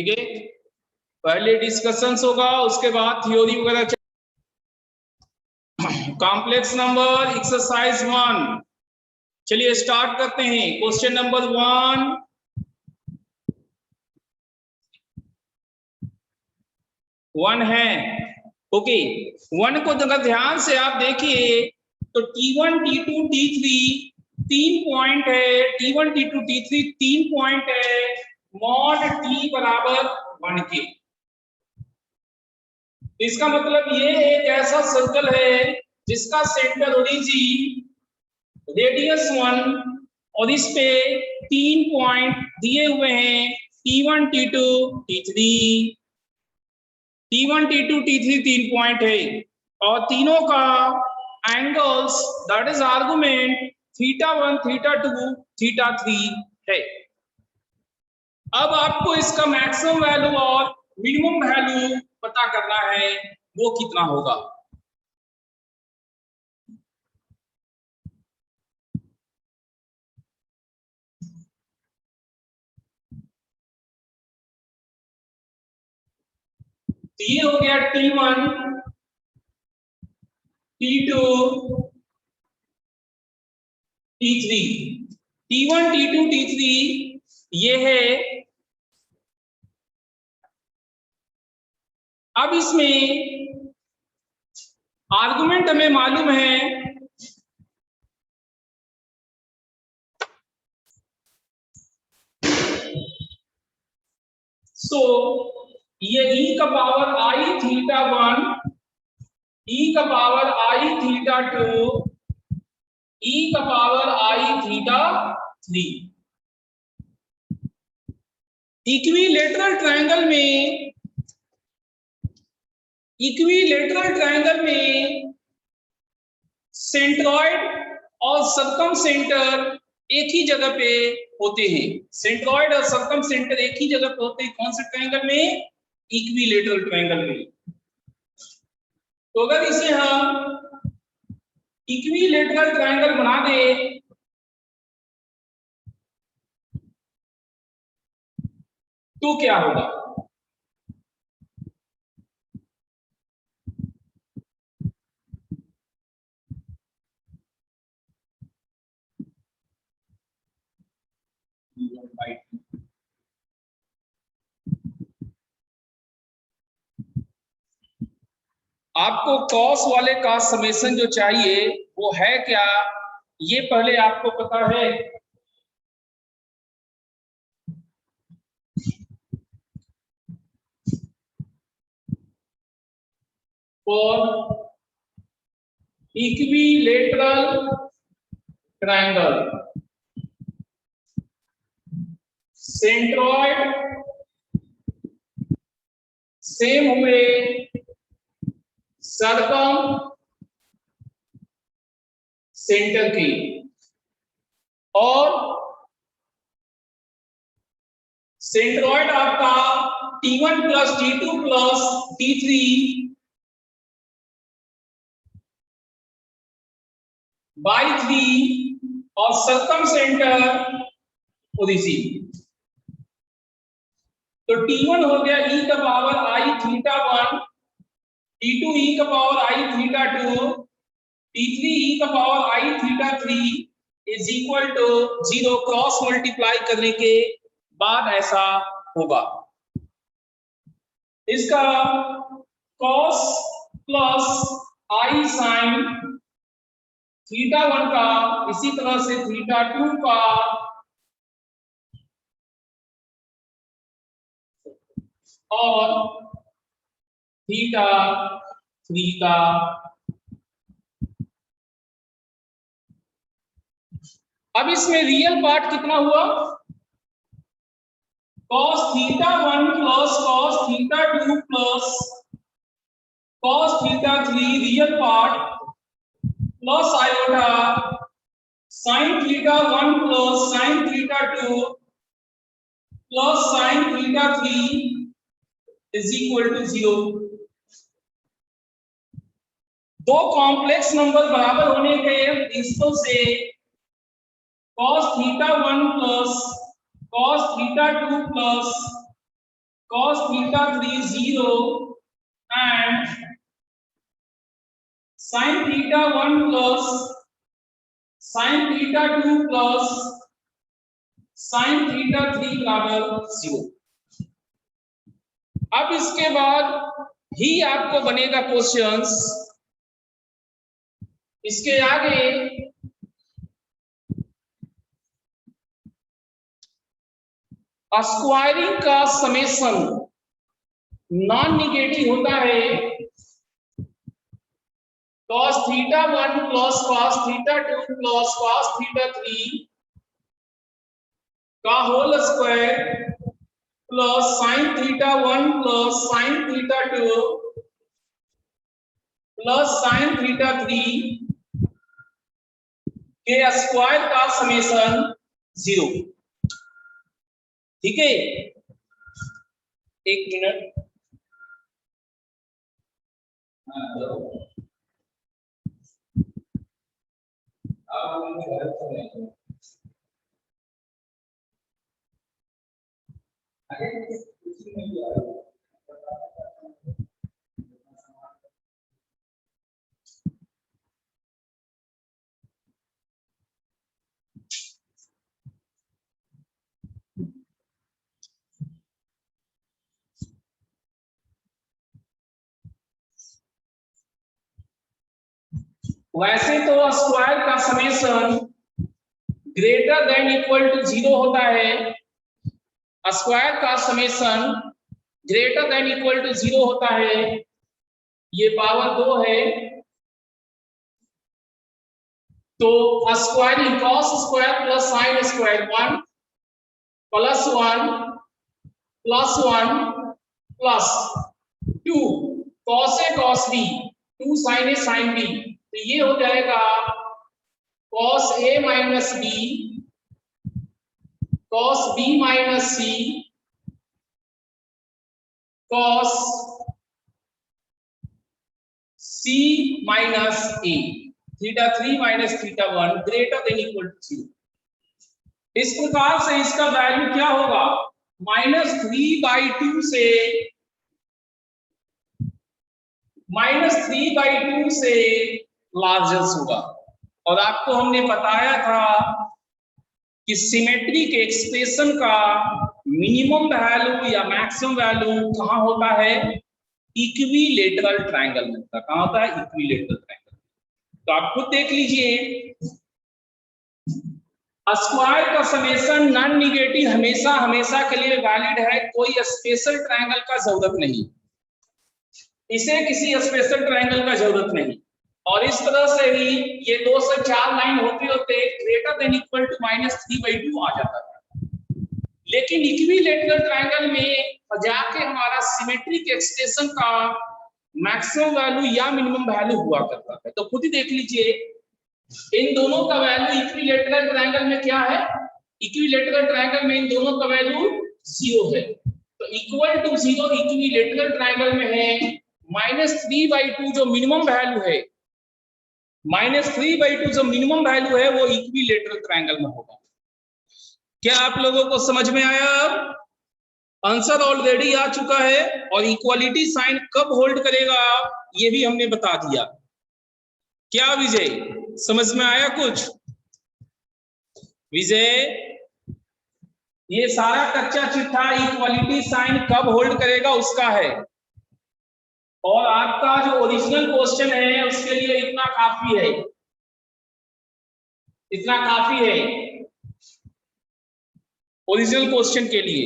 ठीक है, पहले डिस्कशंस होगा, उसके बाद थ्योरी वगैरह। कॉम्प्लेक्स नंबर एक्सरसाइज 1, चलिए स्टार्ट करते हैं। क्वेश्चन नंबर 1 है, ओके। 1 को अगर ध्यान से आप देखिए तो T1 T2 T3 3 पॉइंट है, T1 T2 T3 3 पॉइंट है, मॉड T बराबर 1 के। इसका मतलब ये एक ऐसा सर्कल है जिसका सेंटर ओरिजिन रेडियस 1 और इस पे 3 पॉइंट दिए हुए हैं, T1 T2 T3। T1 T2 T3 3 point है और तीनों का एंगल्स दैट इज आर्गुमेंट θ1 θ2 θ3 है। अब आपको इसका मैक्सिमम वैल्यू और मिनिमम वैल्यू पता करना है, वो कितना होगा। ये हो गया T1 T2 T3, T1 T2 T3 ये है। अब इसमें आर्गुमेंट हमें मालूम है, सो ये e का पावर I θ1, e का पावर I θ2, e का पावर I θ3। इक्विलेटरल ट्रायंगल में सेंट्रॉइड और सर्कमसेंटर एक ही जगह पे होते हैं। सेंट्रॉइड और सर्कमसेंटर एक ही जगह पे होते हैं। कौन से ट्रायंगल में? इक्विलेटरल ट्रायंगल में। तो अगर इसे हम इक्विलेटरल ट्रायंगल बना दे तो क्या होगा? आपको कॉस वाले का समेशन जो चाहिए वो है क्या, ये पहले आपको पता है। और इक्विलेटरल ट्रायंगल सेंट्रॉइड सेम हुए सरकम सेंटर की, और सेंट्रॉइड आपका T1 plus T2 plus T3 by 3 और सरकम सेंटर ओरिजिन। तो T1 हो गया e का पावर I θ1, T2 e का पावर I θ2, T3 e का power I θ3 is equal to 0। Cross multiply करने के बाद ऐसा होगा। इसका cos प्लस I साइन θ1 का, इसी तरह से θ2 का, और θ3 का। अब इसमें रियल पार्ट कितना हुआ? cos θ1 plus cos θ2 plus cos θ3 real part plus iota sin θ1 plus sin θ2 plus sin θ3 is equal to 0। दो कॉम्प्लेक्स नंबर बराबर होने के प्रिंसिपल से cos θ1 plus cos θ2 plus cos theta 3 0 and sin theta 1 plus sin theta 2 plus sin theta 3 बराबर 0। अब इसके बाद ही आपको बनेगा क्वेश्चंस। इसके आगे स्क्वायरिंग का समेशन नॉन निगेटिव होता है। cos theta 1 plus cos theta 2 plus cos theta 3 का whole square plus sin theta 1 plus sin theta 2 plus sin theta 3 के स्क्वायर का समेशन 0। ठीक है, एक मिनट। वैसे तो स्क्वायर का summation greater than equal to 0 होता है। स्क्वायर का summation greater than equal to 0 होता है। ये पावर 2 है तो squaring cos square plus sin square 1 plus 1 plus 1 plus 2 cos A cos B 2 sin A sin B, तो ये हो जाएगा cos A minus B cos B minus C cos C minus A, theta 3 minus theta 1 greater than equal to 0। इस प्रकार से इसका value क्या होगा, -3/2 से -3/2 से लार्जेस्ट होगा। और आपको हमने बताया था कि सिमेट्रिक एक्सप्रेशन का मिनिमम वैल्यू या मैक्सिमम वैल्यू कहाँ होता है, इक्विलेटरल ट्रायंगल में होता है। कहाँ होता है, इक्विलेटरल ट्रायंगल। तो आप खुद देख लीजिए, स्क्वायर का समेशन नॉन निगेटिव हमेशा हमेशा के लिए वैलिड है, कोई स्पेशल ट्रायंगल का जरूरत नहीं, इसे किसी स्पेशल ट्रायंगल का जरूरत नहीं। और इस तरह से ही ये 2 से 4 लाइन होते होते ग्रेटर देन इक्वल टू -3/2 आ जाता था। लेकिन इक्विलेटरल ट्रायंगल में जाके हमारा सिमेट्रिक एक्सप्रेशन का मैक्सिमम वैल्यू या मिनिमम वैल्यू हुआ करता है। तो खुद ही देख लीजिए, इन दोनों का वैल्यू इक्विलेटरल ट्रायंगल में क्या है, इक्विलेटरल ट्रायंगल में इन दोनों का वैल्यू 0 है। तो इक्वल टू 0 इक्विलेटरल ट्रायंगल में है। -3/2 जो मिनिमम वैल्यू है, -3/2 जो मिनिमम वैल्यू है वो इक्विलेटरल ट्रायंगल में होगा। क्या आप लोगों को समझ में आया? आंसर ऑलरेडी आ चुका है। और इक्वालिटी साइन कब होल्ड करेगा ये भी हमने बता दिया। क्या विजय, समझ में आया कुछ? विजय, ये सारा कच्चा चिट्ठा इक्वालिटी साइन कब होल्ड करेगा उसका है। और आपका जो ओरिजिनल क्वेश्चन है उसके लिए इतना काफी है, इतना काफी है ओरिजिनल क्वेश्चन के लिए।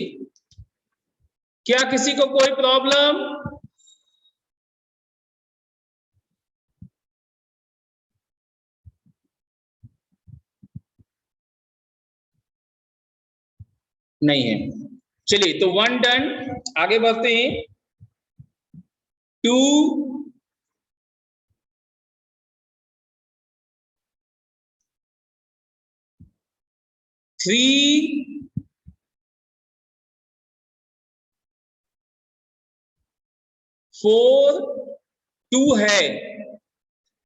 क्या किसी को कोई प्रॉब्लम? नहीं है। चलिए, तो 1 डन, आगे बढ़ते हैं। 2 3 4 2 है,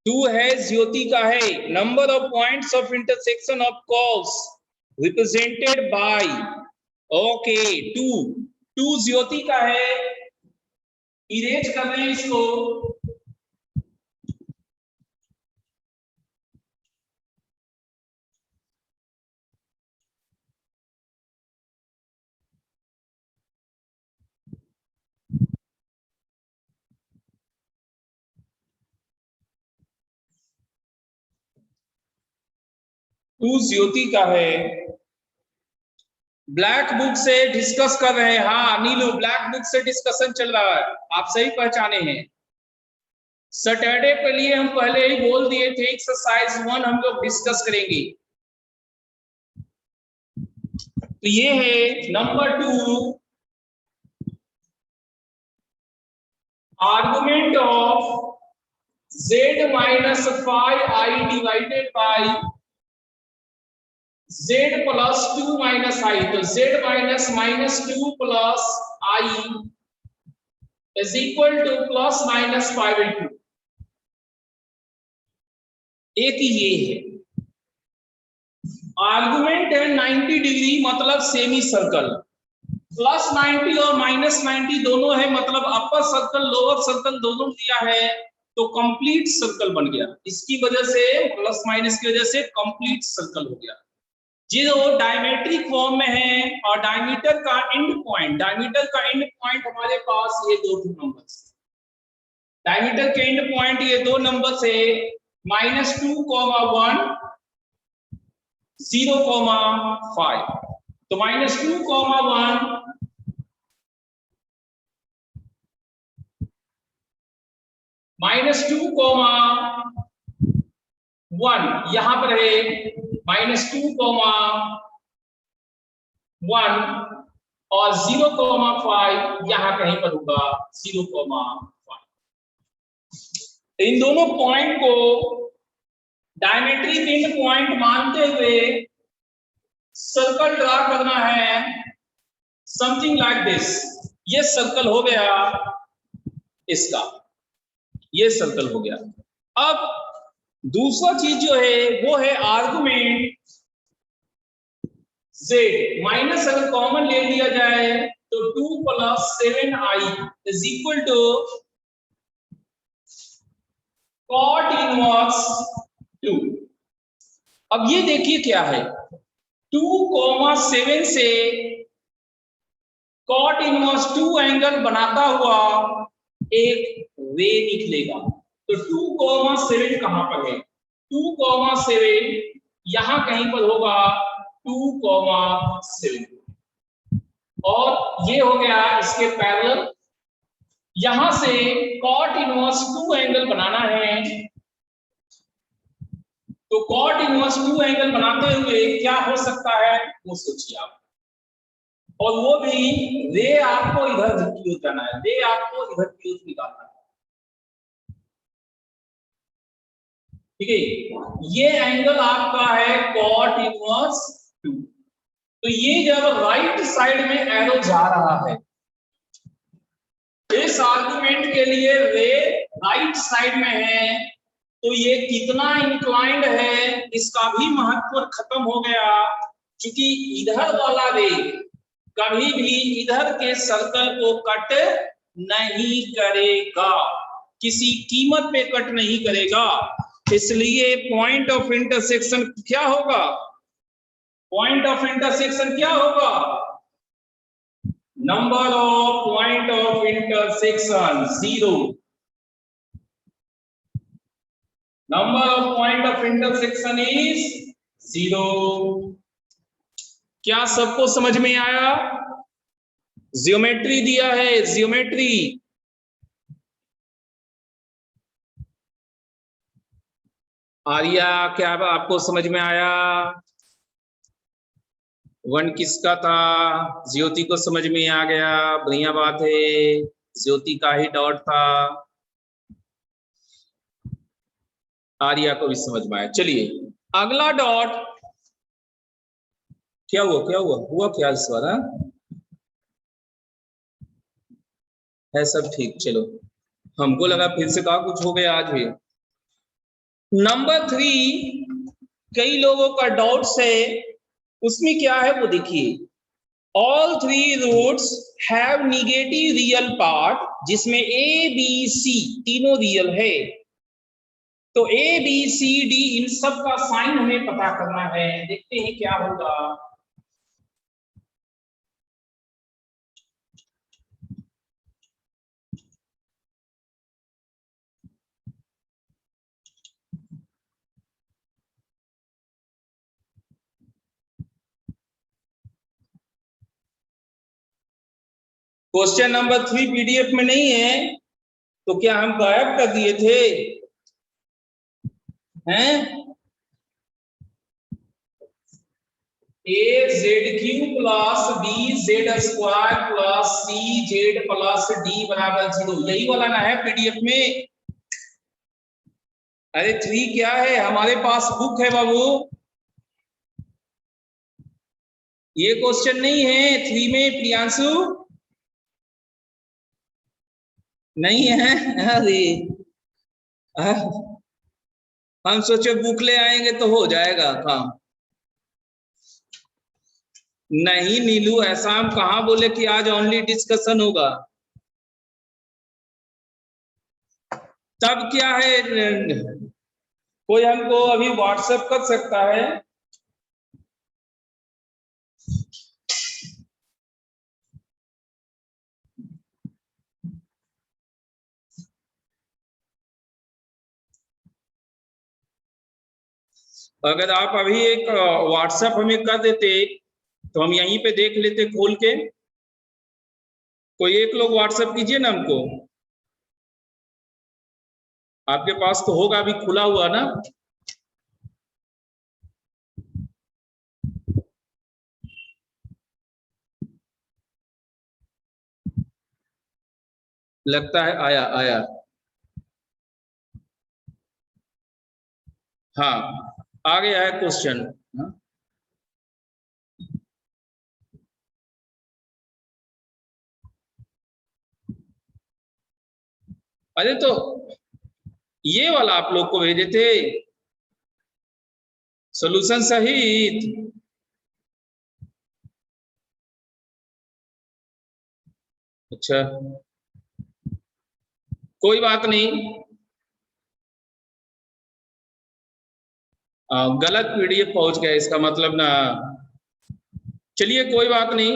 2 है, ज्योति का है। Number of points of intersection of curves represented by, okay, 2 2 ज्योति का है, इरेज कर रहे हैं इसको। टू ज्योति का है, ब्लैक बुक से डिस्कस कर रहे हैं। हाँ नीलू, ब्लैक बुक से डिस्कशन चल रहा है, आप सही पहचाने हैं। सैटरडे के लिए हम पहले ही बोल दिए थे एक्सरसाइज 1 हम लोग डिस्कस करेंगे। तो ये है number 2, argument of z minus 5i divided by z plus 2 minus i। तो z minus 2 plus i is equal two plus minus 5/2। एक ही ये है आर्गुमेंट है 90 डिग्री मतलब सेमी सर्कल, प्लस 90 और माइनस 90 दोनों है मतलब अपर सर्कल लोअर सर्कल दोनों दिया है, तो कंप्लीट सर्कल बन गया। इसकी वजह से प्लस माइनस की वजह से कंप्लीट सर्कल हो गया। जो डायमेट्रिक फॉर्म में है और डायमीटर का एंड पॉइंट हमारे पास ये दो नंबर्स, डायमीटर के एंड पॉइंट ये दो नंबर से -2,1 0,5। तो -2,1 -2,1 यहां पर है, -2,1 और 0,5 यहां कहीं पर होगा 0,5। इन दोनों पॉइंट को डायमेट्रिक एंड पॉइंट मानते हुए सर्कल ड्रा करना है, समथिंग लाइक दिस। ये सर्कल हो गया इसका, ये सर्कल हो गया। अब दूसरा चीज जो है वो है आर्गुमेंट z माइनस अगर कॉमन ले लिया जाए तो 2 + 7i is equal to cot inverse 2। अब ये देखिए क्या है, 2,7 से cot इनवर्स 2 एंगल बनाता हुआ एक रे निकलेगा। तो 2,7 कहां पर है, 2,7 यहां कहीं पर होगा 2,7 और ये हो गया इसके पैरेलल। यहां से cot इनवर्स 2 एंगल बनाना है, तो cot इनवर्स 2 एंगल बनाते हुए क्या हो सकता है वो सोचिए आप, और वो भी रे आपको इधर की ओर जाना है, रे आपको इधर की ओर निकालना है। ठीक है, ये एंगल आपका है cot इनवर्स 2। तो ये जब राइट साइड में एरो जा रहा है, इस आर्गुमेंट के लिए रे राइट साइड में है, तो ये कितना इंक्लाइंड है इसका भी महत्व खत्म हो गया, क्योंकि इधर वाला रे कभी भी इधर के सर्कल को कट नहीं करेगा, किसी कीमत पे कट नहीं करेगा। इसलिए पॉइंट ऑफ इंटरसेक्शन क्या होगा, पॉइंट ऑफ इंटरसेक्शन क्या होगा, number of point of intersection 0। Number of point of intersection is 0। क्या सबको समझ में आया? ज्योमेट्री दिया है, ज्योमेट्री। आर्या क्या आपको समझ में आया? 1 किसका था? ज्योति को समझ में आ गया, बढ़िया बात है, ज्योति का ही डॉट था, आर्या को भी समझ में आया। चलिए अगला डॉट, क्या हुआ क्या हुआ हुआ क्या इस बार है सब ठीक? चलो, हमको लगा फिर से कहा कुछ हो गया आज भी। नंबर 3 कई लोगों का डाउट्स है, उसमें क्या है वो देखिए। All three roots have negative real part, जिसमें ए बी सी तीनों रियल है। तो ए बी सी डी इन सब का साइन हमें पता करना है। देखते हैं क्या होगा। क्वेश्चन नंबर 3 पीडीएफ में नहीं है तो क्या हम गायब कर दिए थे हैं? A Z cube plus B Z square plus C Z plus D बराबर 0, यही वाला ना है पीडीएफ में? अरे 3 क्या है, हमारे पास बुक है बाबू, ये क्वेश्चन नहीं है 3 में प्रियांशु, नहीं है। अरे हम सोचे बुक ले आएंगे तो हो जाएगा काम। नहीं नीलू, ऐसा हम कहाँ बोले कि आज ओनली डिस्कशन होगा। तब क्या है, कोई हमको अभी व्हाट्सएप कर सकता है? अगर आप अभी एक व्हाट्सएप हमें कर देते तो हम यहीं पे देख लेते खोल के। कोई एक लोग व्हाट्सएप कीजिए ना हमको, आपके पास तो होगा अभी खुला हुआ ना? लगता है आया आया। हाँ आ गया है क्वेश्चन। अरे तो ये वाला आप लोग को भेजे थे सॉल्यूशन सहित। अच्छा कोई बात नहीं, गलत पीडीएफ पहुंच गया इसका मतलब ना। चलिए कोई बात नहीं।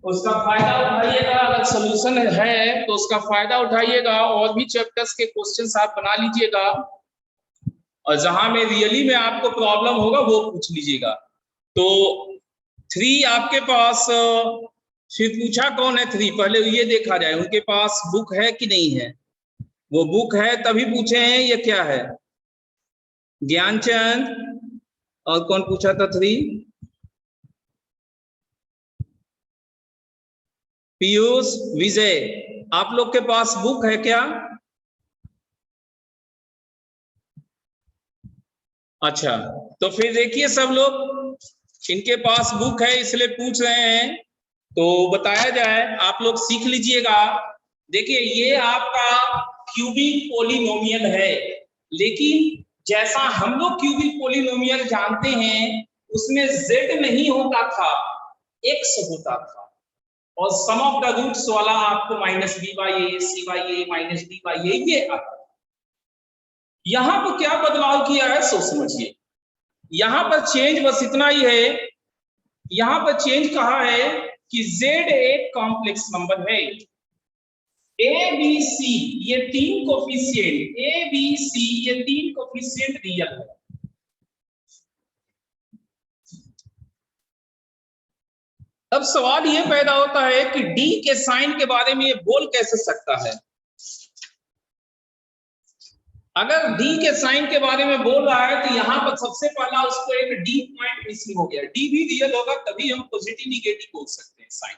उसका फायदा उठाइएगा, अगर सोल्यूशन है तो उसका फायदा उठाइएगा और भी चैप्टर्स के क्वेश्चंस आप बना लीजिएगा, और जहां में रियली में आपको प्रॉब्लम होगा वो पूछ लीजिएगा। तो 3 आपके पास फिर पूछा कौन है 3, पहले ये देखा जाए उनके पास बुक है कि नहीं है। वो बुक है तभी पूछे हैं, ये क्या है? ज्ञानचंद और कौन पूछा था 3? पीयूष, विजय, आप लोग के पास बुक है क्या? अच्छा तो फिर देखिए सब लोग, इनके पास बुक है इसलिए पूछ रहे हैं तो बताया जाए, आप लोग सीख लीजिएगा। देखिए ये आपका क्यूबिक पोलिनोमियल है, लेकिन जैसा हम लोग क्यूबिक पोलिनोमियल जानते हैं उसमें z नहीं होता था, x होता था, और सम ऑफ द रूट्स वाला आपको minus B by A C by A minus D by A ये आता। यहां पर क्या बदलाव किया है सो समझिए। यहां पर चेंज बस इतना ही है, यहां पर चेंज कहा है कि z एक कॉम्प्लेक्स नंबर है, ए बी सी ये 3 कोफिशिएंट, ए बी सी ये 3 कोफिशिएंट रियल है। अब सवाल ये पैदा होता है कि डी के साइन के बारे में ये बोल कैसे सकता है? अगर डी के साइन के बारे में बोल रहा है तो यहां पर सबसे पहला उसको एक डी पॉइंट मिसिंग हो गया। डी भी रियल होगा तभी हम पॉजिटिव निगेटिव बोल सकते हैं साइन।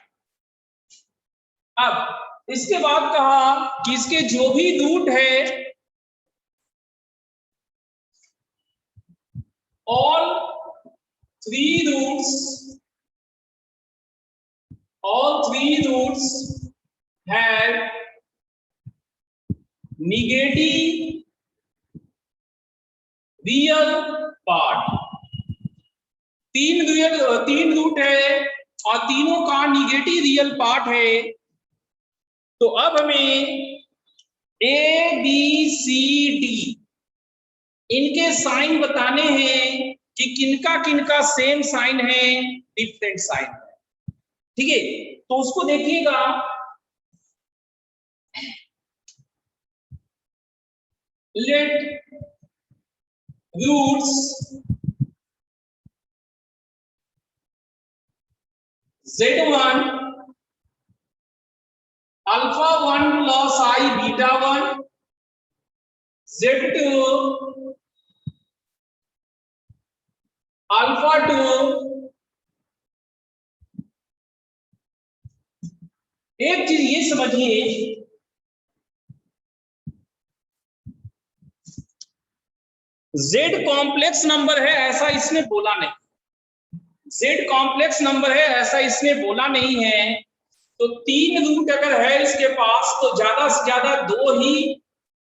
अब इसके बाद कहा कि इसके जो भी रूट है all 3 roots have negative real part. तीन रूट है और तीनों का निगेटिव रियल पार्ट है। तो अब हमें ए बी सी डी इनके साइन बताने हैं कि किनका सेम साइन है, डिफरेंट साइन है। ठीक है, तो उसको देखिएगा। Let roots Z1 alpha 1 plus I beta 1, Z2 alpha 2। एक चीज ये समझिए, Z कॉम्प्लेक्स नंबर है ऐसा इसने बोला नहीं, Z कॉम्प्लेक्स नंबर है ऐसा इसने बोला नहीं है। तो तीन रूट अगर है इसके पास तो ज्यादा से ज्यादा दो ही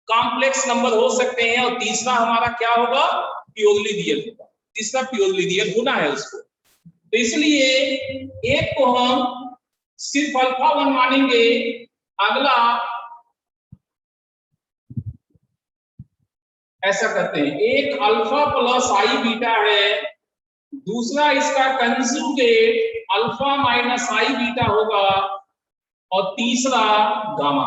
कॉम्प्लेक्स नंबर हो सकते हैं और तीसरा हमारा क्या होगा, प्योरली रियल होगा। तीसरा प्योरली रियल होना है उसको। तो इसलिए एक को हम सिर्फ अल्फा 1 मानेंगे, अगला ऐसा करते हैं, एक अल्फा प्लस आई बीटा है, दूसरा इसका conjugate alpha minus I beta होगा और तीसरा गामा।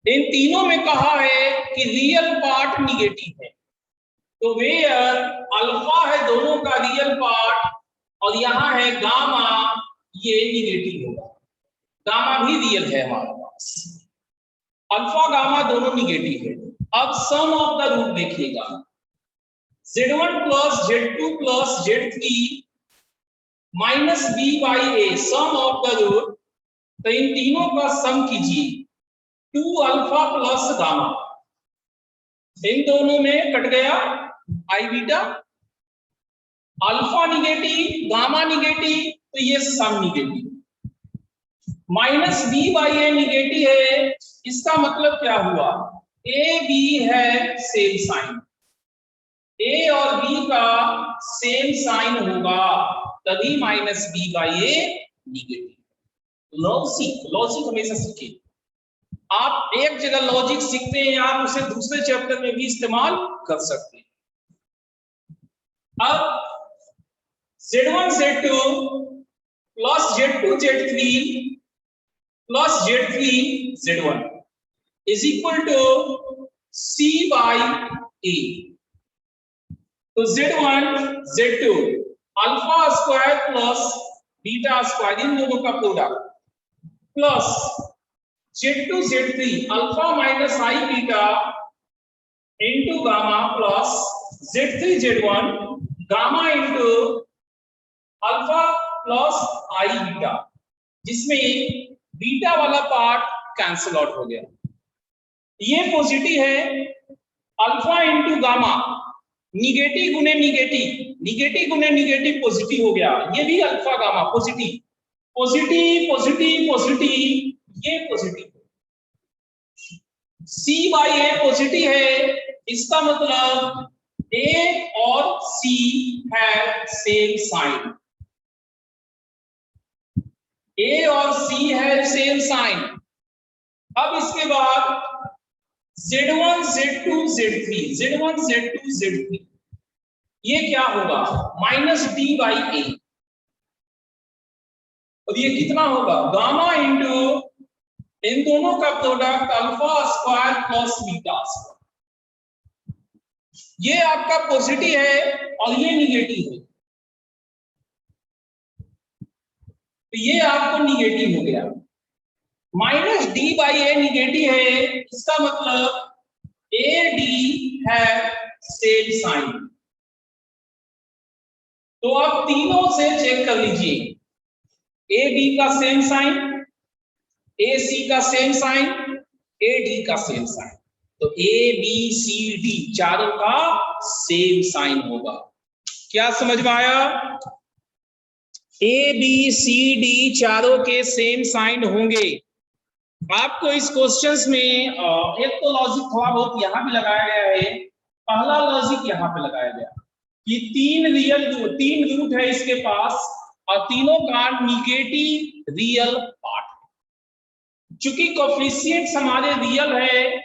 इन तीनों में कहा है कि रियल पार्ट निगेटिव है, तो वेयर अल्फा है दोनों का रियल पार्ट और यहां है गामा, ये निगेटिव होगा। गामा भी रियल है हमारे पास, अल्फा गामा दोनों निगेटिव है। अब सम ऑफ द रूट देखिएगा, Z1 plus Z2 plus Z3 minus B by A, sum of the root. तो इन तीनों का सम कीजिए, 2 अल्फा प्लस गामा, इन दोनों में कट गया I beta, alpha negative gamma negative, तो ये sum negative. Minus B by A negative है, इसका मतलब क्या हुआ, ए बी है सेम साइन, ए और बी का सेम साइन होगा तभी minus B by A negative. Logic हमेशा सीखिए। आप एक जगह लॉजिक सीखते हैं, आप उसे दूसरे चैप्टर में भी इस्तेमाल कर सकते हैं। अब Z1 Z2 plus Z2 Z3 plus Z3 Z1 is equal to C by A. तो Z1 Z2 alpha square plus beta square, इन दोनों का product, plus Z2 Z3 alpha minus I beta into gamma, plus Z3 Z1 gamma into alpha plus I beta, जिसमें beta वाला part cancel out हो गया। ये positive है, alpha into gamma negative गुने निगेटिव, निगेटिव गुने निगेटिव पॉजिटिव हो गया, ये भी alpha gamma positive, positive positive positive, ये पॉजिटिव। C बाई ए पॉजिटिव है, इसका मतलब A और C है सेम साइन, A और C है सेम साइन। अब इसके बाद Z1 Z2 Z3 Z1 Z2 Z3 ये क्या होगा, माइनस D बाई ए, और ये कितना होगा, गामा इंटू इन दोनों का product alpha square plus beta square. ये आपका पॉजिटिव है और ये निगेटिव है, तो ये आपको निगेटिव हो गया। Minus D by A negative है, इसका मतलब ए डी है सेम साइन। तो आप तीनों से चेक कर लीजिए, ए बी का सेम साइन, ए सी का सेम साइन, ए डी का सेम साइन, तो ए बी सी डी चारों का सेम साइन होगा। क्या समझ में आया, ए बी सी डी चारों के सेम साइन होंगे। आपको इस क्वेश्चंस में एक तो लॉजिक थोड़ा बहुत यहां भी लगाया गया है। पहला लॉजिक यहाँ पे लगाया गया कि तीन रूट है इसके पास और तीनों का निगेटिव रियल पार्ट। चूंकि कोफिशिएंट्स हमारे रियल है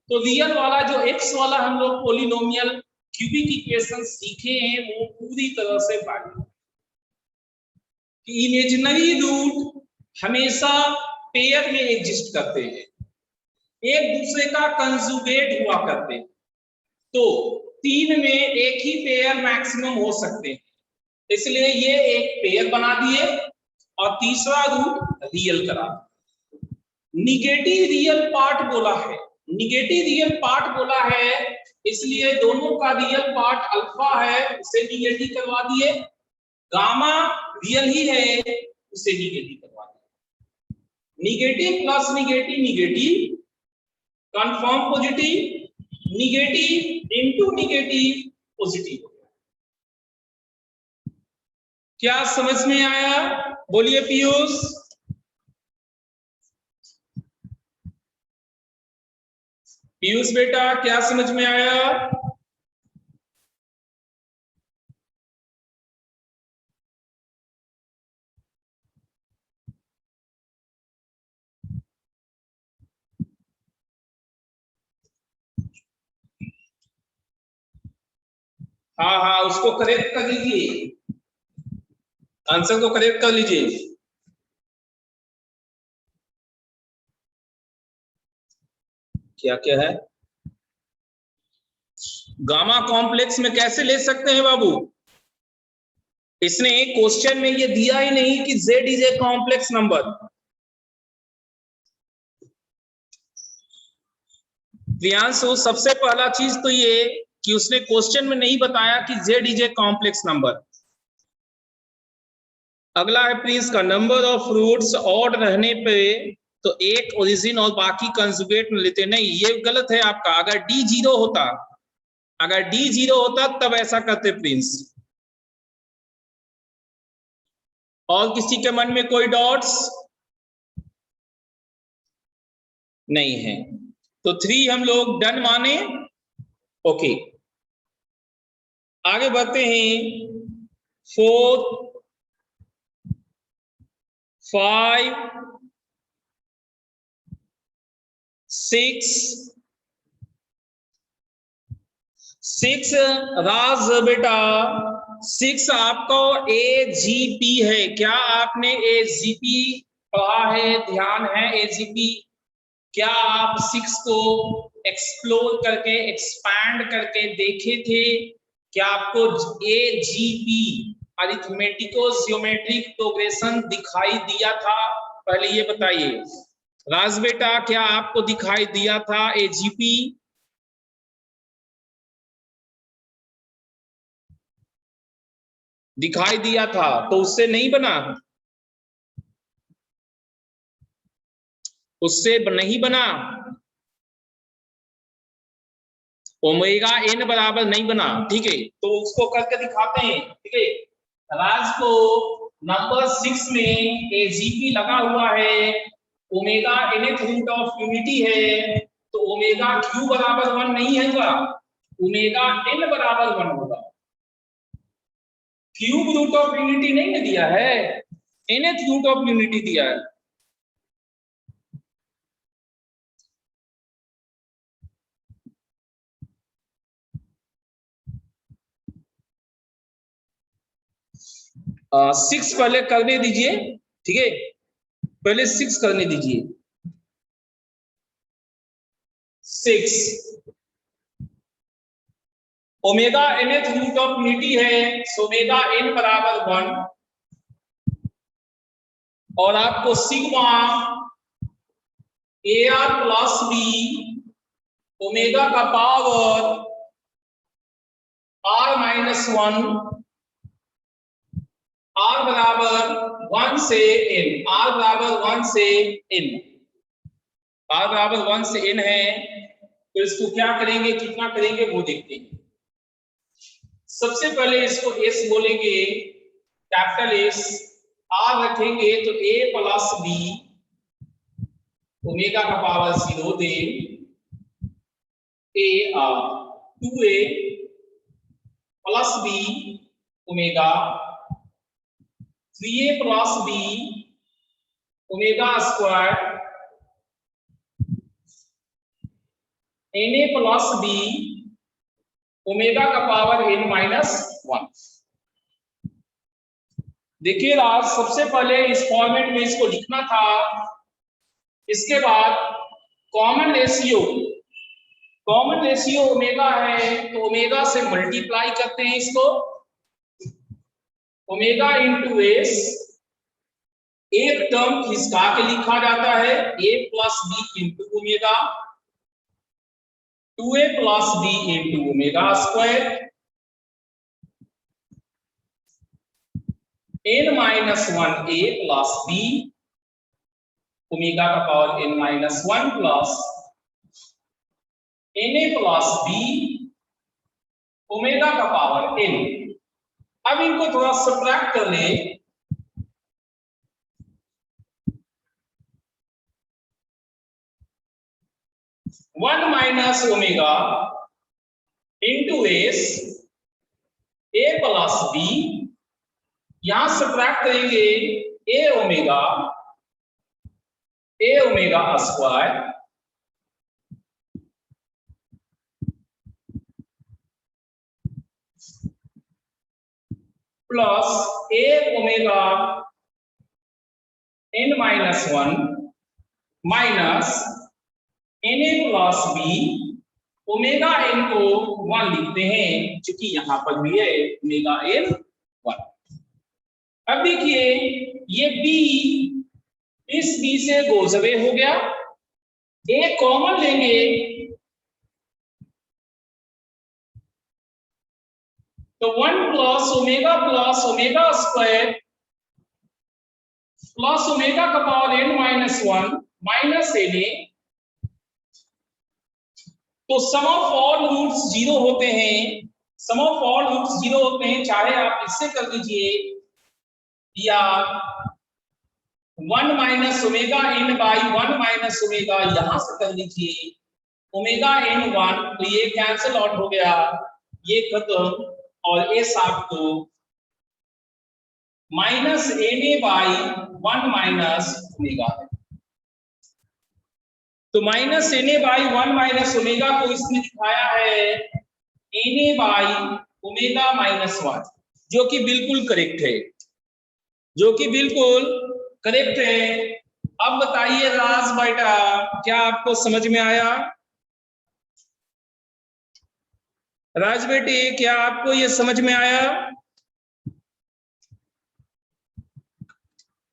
तो रियल वाला जो एक्स वाला हम लोग पोलिनोमियल क्यूबिक इक्वेशन सीखे हैं वो पूरी तरह से वैलिड कि इमेजिनरी रूट हमेशा पेयर में एग्जिस्ट करते हैं, एक दूसरे का कंजुगेट हुआ करते हैं, तो तीन में एक ही पेयर मैक्सिमम हो सकते हैं, इसलिए ये एक पेयर बना दिए और तीसरा रूट रियल करा। निगेटिव रियल पार्ट बोला है, निगेटिव रियल पार्ट बोला है इसलिए दोनों का रियल पार्ट अल्फा है उसे निगेटिव करवा दिए, गामा रियल ही है उसे निगेटिव करवा दिए। Negative plus negative negative, confirm positive, negative into negative positive. क्या समझ में आया? बोलिए पीयूष। पीयूष बेटा क्या समझ में आया? हाँ हाँ उसको करेक्ट कर लीजिए, आंसर को करेक्ट कर लीजिए। क्या क्या है? गामा कॉम्प्लेक्स में कैसे ले सकते हैं बाबू? इसने एक क्वेश्चन में ये दिया ही नहीं कि z is a complex number. Priyanshu सबसे पहला चीज तो ये कि उसने क्वेश्चन में नहीं बताया कि z is a complex number. अगला है प्रिंस का नंबर ऑफ रूट्स ऑड रहने पे तो एक ओरिजिन और बाकी कंजुगेट में लेते, नहीं ये गलत है आपका। अगर d 0 होता, अगर d 0 होता तब ऐसा करते प्रिंस। और किसी के मन में कोई डॉट्स नहीं है तो 3 हम लोग डन माने। ओके आगे बढ़ते हैं। 4 5 6 राज बेटा 6 आपको एजीपी है। क्या आपने एजीपी पढ़ा है? ध्यान है एजीपी? क्या आप 6 को एक्सप्लोर करके एक्सपैंड करके देखे थे? क्या आपको एजीपी अरिथमेटिको ज्योमेट्रिक प्रोग्रेशन दिखाई दिया था? पहले ये बताइए राज बेटा, क्या आपको दिखाई दिया था एजीपी? दिखाई दिया था तो उससे नहीं बना, उससे नहीं बना। ओमेगा एन बराबर नहीं बना, ठीक है तो उसको करके दिखाते हैं। ठीक है राज को नंबर 6 में एजीपी लगा हुआ है, omega nth root of unity है तो ओमेगा क्यू बराबर 1 नहीं होगा, ओमेगा एन बराबर 1 होगा। क्यूब रूट ऑफ यूनिटी नहीं ना दिया है, nth रूट ऑफ यूनिटी दिया है। सिक्स पहले करने दीजिए, ठीक है पहले 6 करने दीजिए। 6 omega nth root of unity है, ओमेगा n बराबर 1 और आपको sigma AR plus B omega का पावर R माइनस 1 R बराबर 1 से n, R बराबर 1 से n, R बराबर 1 से n है तो इसको क्या करेंगे, कितना करेंगे वो देखते हैं। सबसे पहले इसको S बोलेंगे, कैपिटल S, R रखेंगे तो A प्लस B ओमेगा का पावर 0 दे AR 2a plus b omega 3a plus b omega square na plus b omega का पावर n माइनस 1। देखिए आज सबसे पहले इस फॉर्मेट में इसको लिखना था, इसके बाद कॉमन रेशियो ओमेगा है तो ओमेगा से मल्टीप्लाई करते हैं इसको, ओमेगा इंटू एस, एक टर्म खिसका के लिखा जाता है a plus B into omega, 2a plus b into omega square n minus 1a plus b omega का power n minus 1 plus na plus b omega का पावर n। अब इनको थोड़ा सब्ट्रैक्ट कर ले, one minus omega into S A plus B, यहां subtract करेंगे A omega square plus A omega n minus 1 minus na plus B omega n को 1 लिखते हैं क्योंकि यहां पर भी है ओमेगा n 1। अब देखिए ये b इस b से गोज अवे हो गया, a कॉमन लेंगे तो 1 plus omega square plus omega का power n minus 1 minus na, तो sum of all roots zero होते हैं, चाहे आप इससे कर दीजिए या 1 minus omega n by 1 minus omega यहां से कर दीजिए, ओमेगा n 1 तो ये कैंसिल आउट हो गया, ये खत्म, और ये आपको minus na by 1 minus omega है। तो minus na by 1 minus omega को इसमें दिखाया है na बाई ओमेगा माइनस 1, जो कि बिल्कुल करेक्ट है, अब बताइए राज बेटा क्या आपको समझ में आया? राज बेटी क्या आपको ये समझ में आया?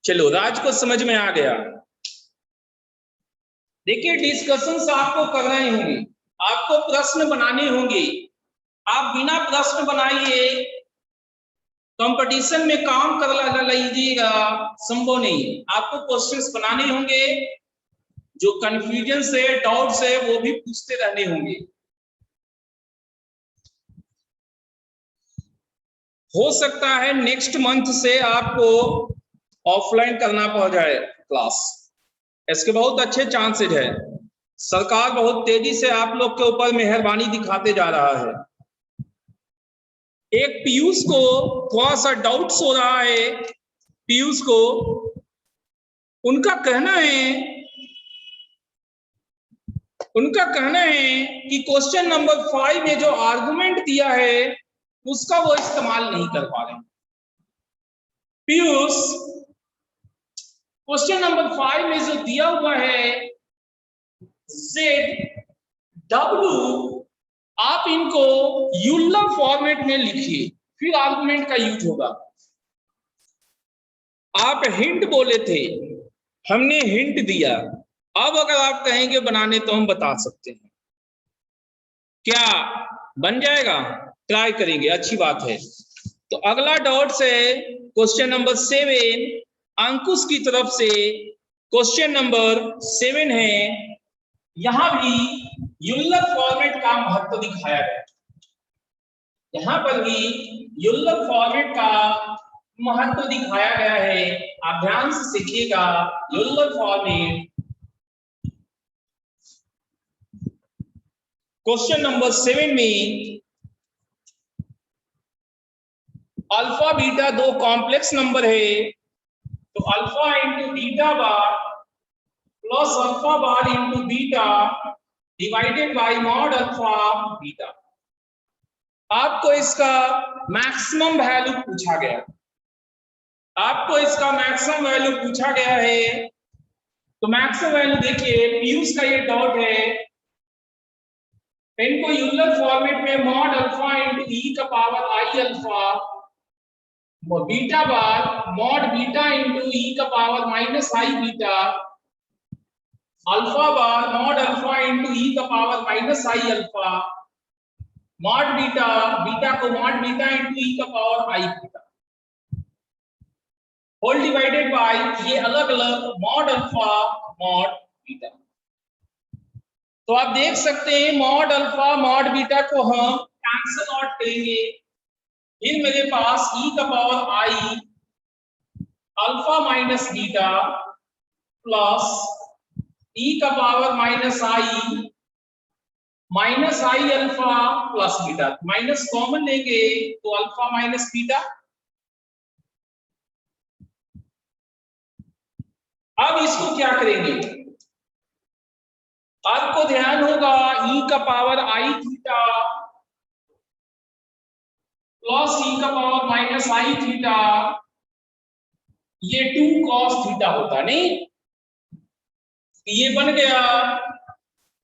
चलो राज को समझ में आ गया। देखिए डिस्कशंस आपको करने होंगे, आपको प्रश्न बनाने होंगे, आप बिना प्रश्न बनाइए कंपटीशन में काम कर लीजिएगा संभव नहीं है। आपको क्वेश्चंस बनाने होंगे, जो कंफ्यूजन है डाउट्स है वो भी पूछते रहने होंगे। हो सकता है नेक्स्ट मंथ से आपको ऑफलाइन करना पड़ जाए क्लास, इसके बहुत अच्छे चांसेज है। सरकार बहुत तेजी से आप लोग के ऊपर मेहरबानी दिखाते जा रहा है। एक पीयूष को थोड़ा सा डाउट्स हो रहा है, पीयूष को उनका कहना है कि क्वेश्चन नंबर 5 में जो आर्गुमेंट दिया है उसका वो इस्तेमाल नहीं कर पा रहे। पीयूष क्वेश्चन नंबर 5 में जो दिया हुआ है ZW, आप इनको यूलर फॉर्मेट में लिखिए, फिर आर्गुमेंट का यूज होगा। आप हिंट बोले थे, हमने हिंट दिया, अब अगर आप कहेंगे बनाने तो हम बता सकते हैं। क्या बन जाएगा? ट्राई करेंगे, अच्छी बात है। तो अगला डॉट से क्वेश्चन नंबर 7 अंकुश की तरफ से क्वेश्चन नंबर 7 है। यहां भी यूलर फॉर्मेट का महत्व दिखाया गया, यहां पर भी यूलर फॉर्मेट का महत्व दिखाया गया है। आप ध्यान से सीखिएगा यूलर फॉर्मेट। क्वेश्चन नंबर 7 में अल्फा बीटा दो कॉम्प्लेक्स नंबर है, तो alpha into beta bar plus alpha bar into beta divided by mod alpha beta. आपको इसका मैक्सिमम वैल्यू पूछा गया, आपको इसका मैक्सिमम वैल्यू पूछा गया है। तो मैक्सिमम वैल्यू देखिए, पीयूष का ये डॉट है, इनको यूलर फॉर्मेट में मॉड अल्फा इंटू ई का power I alpha beta bar mod beta into ई का power minus I beta alpha bar mod alpha into ई का power minus I alpha mod beta beta को मॉड बीटा इंटू ई का power I beta whole divided by ये अलग अलग mod alpha mod beta. तो आप देख सकते हैं मॉड अल्फा मॉड बीटा को हम कैंसिल आउट करेंगे, फिर मेरे पास ई का power I alpha minus beta plus E का power minus I alpha plus beta. Minus common लेंगे तो अल्फा माइनस बीटा। अब इसको क्या करेंगे, आपको ध्यान होगा ई का पावर आई थीटा प्लस ई का पावर माइनस आई थीटा, ये 2 cos थीटा होता नहीं, ये बन गया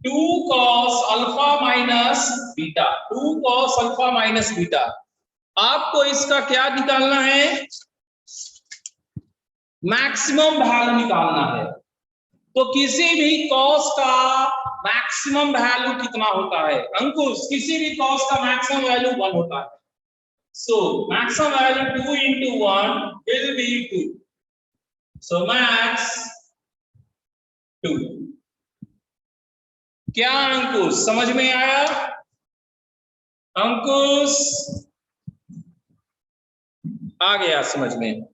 2 cos alpha minus beta, 2 cos alpha minus beta. आपको इसका क्या निकालना है, मैक्सिमम वैल्यू निकालना है। तो किसी भी cos का मैक्सिमम वैल्यू कितना होता है अंकुश, किसी भी cos का मैक्सिमम वैल्यू 1 होता है। So maximum value 2 into 1 will be 2. So max 2. क्या अंकुश समझ में आया? अंकुश आ गया समझ में?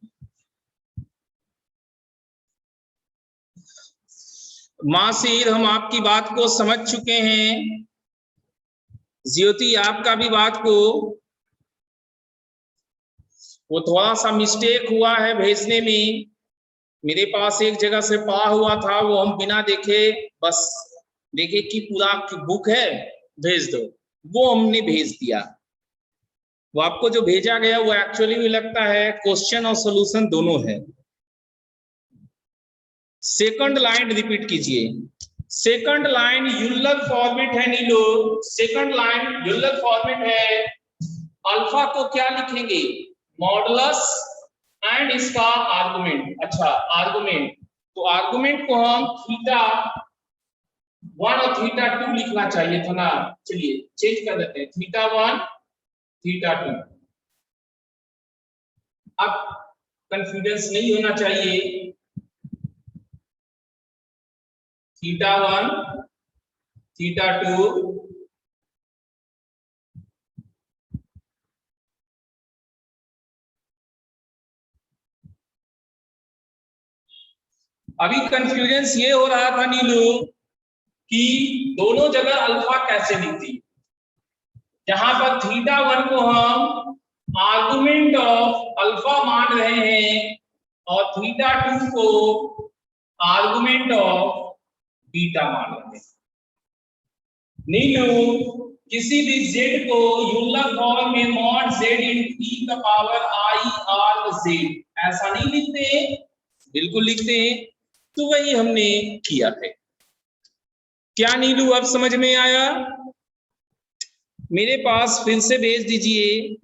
मासीर हम आपकी बात को समझ चुके हैं, ज्योति आपका भी बात को, वो थोड़ा सा मिस्टेक हुआ है भेजने में, मेरे पास एक जगह से पा हुआ था, वो हम बिना देखे बस देखे कि पूरा बुक है भेज दो, वो हमने भेज दिया। वो आपको जो भेजा गया वो एक्चुअली में लगता है क्वेश्चन और सॉल्यूशन दोनों है। सेकंड लाइन रिपीट कीजिए, सेकंड लाइन यूलर फॉर्मेट है नीलो, सेकंड लाइन यूलर फॉर्मेट है। अल्फा को क्या लिखेंगे, मॉडुलस एंड इसका आर्गुमेंट। अच्छा आर्गुमेंट, तो आर्गुमेंट को हम थीटा 1 और थीटा 2 लिखना चाहिए था ना, चलिए चेंज कर देते हैं, थीटा 1 थीटा 2। अब कंफ्यूजन नहीं होना चाहिए, थीटा 1 थीटा 2 अभी कंफ्यूजन ये हो रहा था नीलू कि दोनों जगह अल्फा कैसे लिखती, जहां पर थीटा 1 को हम आर्गुमेंट ऑफ अल्फा मान रहे हैं और थीटा 2 को आर्गुमेंट ऑफ बीटा मान रहे हैं। नीलू किसी भी z को यूलर फॉर्म में मॉड z इंटू e का पावर i r z ऐसा नहीं लिखते हैं, बिल्कुल लिखते हैं। तो वही हमने किया है। क्या नीलू अब समझ में आया? मेरे पास फिर से भेज दीजिए,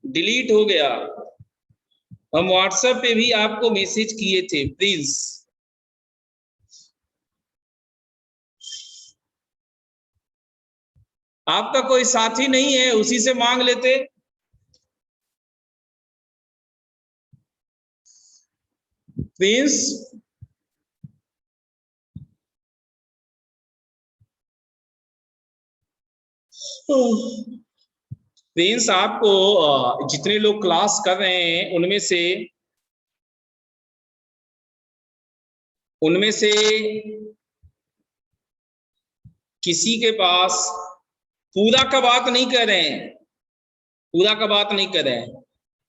डिलीट हो गया, हम व्हाट्सएप पे भी आपको मैसेज किए थे, प्लीज आपका कोई साथी नहीं है उसी से मांग लेते। प्लीज प्रिंस आपको जितने लोग क्लास कर रहे हैं उनमें से किसी के पास, पूरा का बात नहीं कर रहे हैं, पूरा का बात नहीं कर रहे हैं,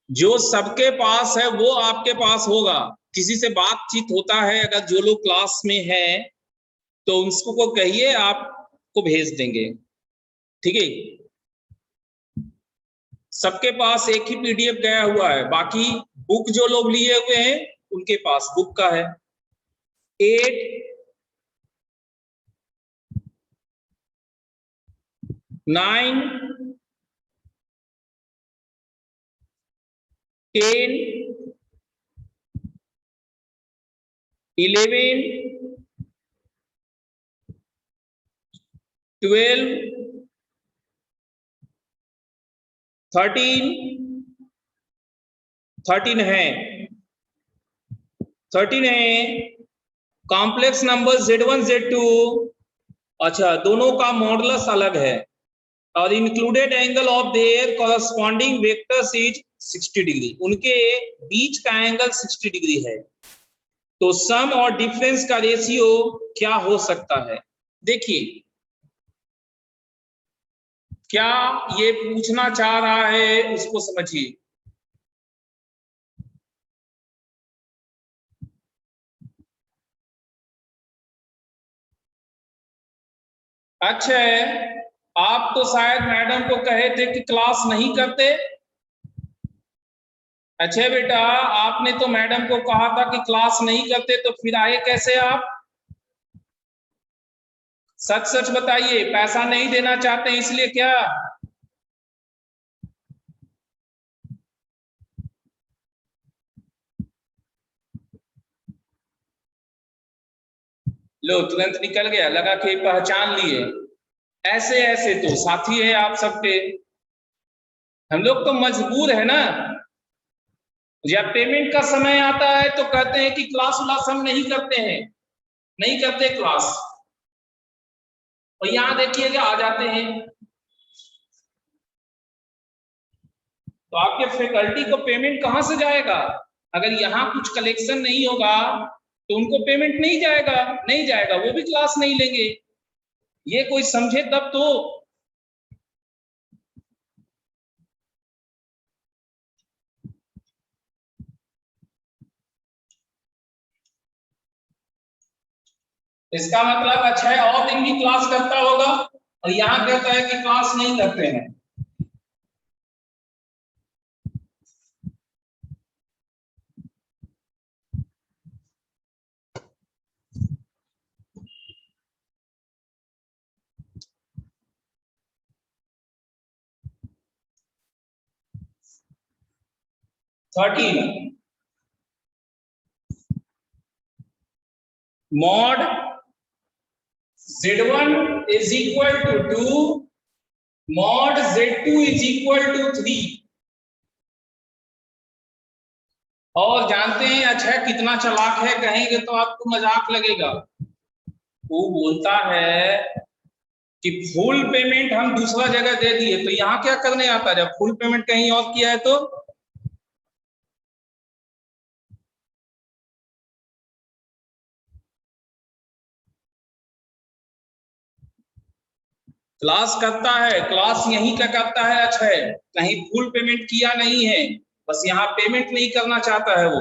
जो सबके पास है वो आपके पास होगा। किसी से बातचीत होता है, अगर जो लोग क्लास में है तो उसको कहिए आपको भेज देंगे, ठीक है। सबके पास एक ही पीडीएफ गया हुआ है, बाकी बुक जो लोग लिए हुए हैं उनके पास बुक का है। 8, 9, 10, 11, 12, 13, 13 है, 13 है। कॉम्प्लेक्स नंबर Z1 Z2, अच्छा दोनों का मॉडुलस अलग है, और included angle of their corresponding vectors is 60 degree, उनके बीच का एंगल 60 डिग्री है। तो सम और डिफरेंस का रेशियो क्या हो सकता है? देखिए क्या ये पूछना चाह रहा है उसको समझिए। अच्छा है, आप तो शायद मैडम को कहे थे कि क्लास नहीं करते। अच्छा बेटा, आपने तो मैडम को कहा था कि क्लास नहीं करते, तो फिर आए कैसे आप? सच सच बताइए, पैसा नहीं देना चाहते इसलिए क्या? लो तुरंत निकल गया, लगा कि पहचान लिए। ऐसे ऐसे तो साथी है आप सबके, हम लोग तो मजबूर है ना। जब पेमेंट का समय आता है तो कहते हैं कि क्लास व्लास हम नहीं करते हैं, नहीं करते क्लास, और यहाँ देखिएगा आ जाते हैं। तो आपके फैकल्टी को पेमेंट कहाँ से जाएगा? अगर यहाँ कुछ कलेक्शन नहीं होगा तो उनको पेमेंट नहीं जाएगा, नहीं जाएगा, वो भी क्लास नहीं लेंगे। ये कोई समझे तब तो। इसका मतलब अच्छा है और दिन भी क्लास करता होगा, और यहाँ कहता है कि क्लास नहीं करते हैं। Thirteen, mod Z1 is equal to 2, mod Z2 is equal to 3। और जानते हैं अच्छा कितना चालाक है, कहेंगे तो आपको मजाक लगेगा। वो बोलता है कि फुल पेमेंट हम दूसरा जगह दे दिए, तो यहाँ क्या करने आता है? जब फुल पेमेंट कहीं और किया है तो क्लास करता है, क्लास यहीं का करता है। अच्छा है, कहीं फुल पेमेंट किया नहीं है, बस यहाँ पेमेंट नहीं करना चाहता है वो।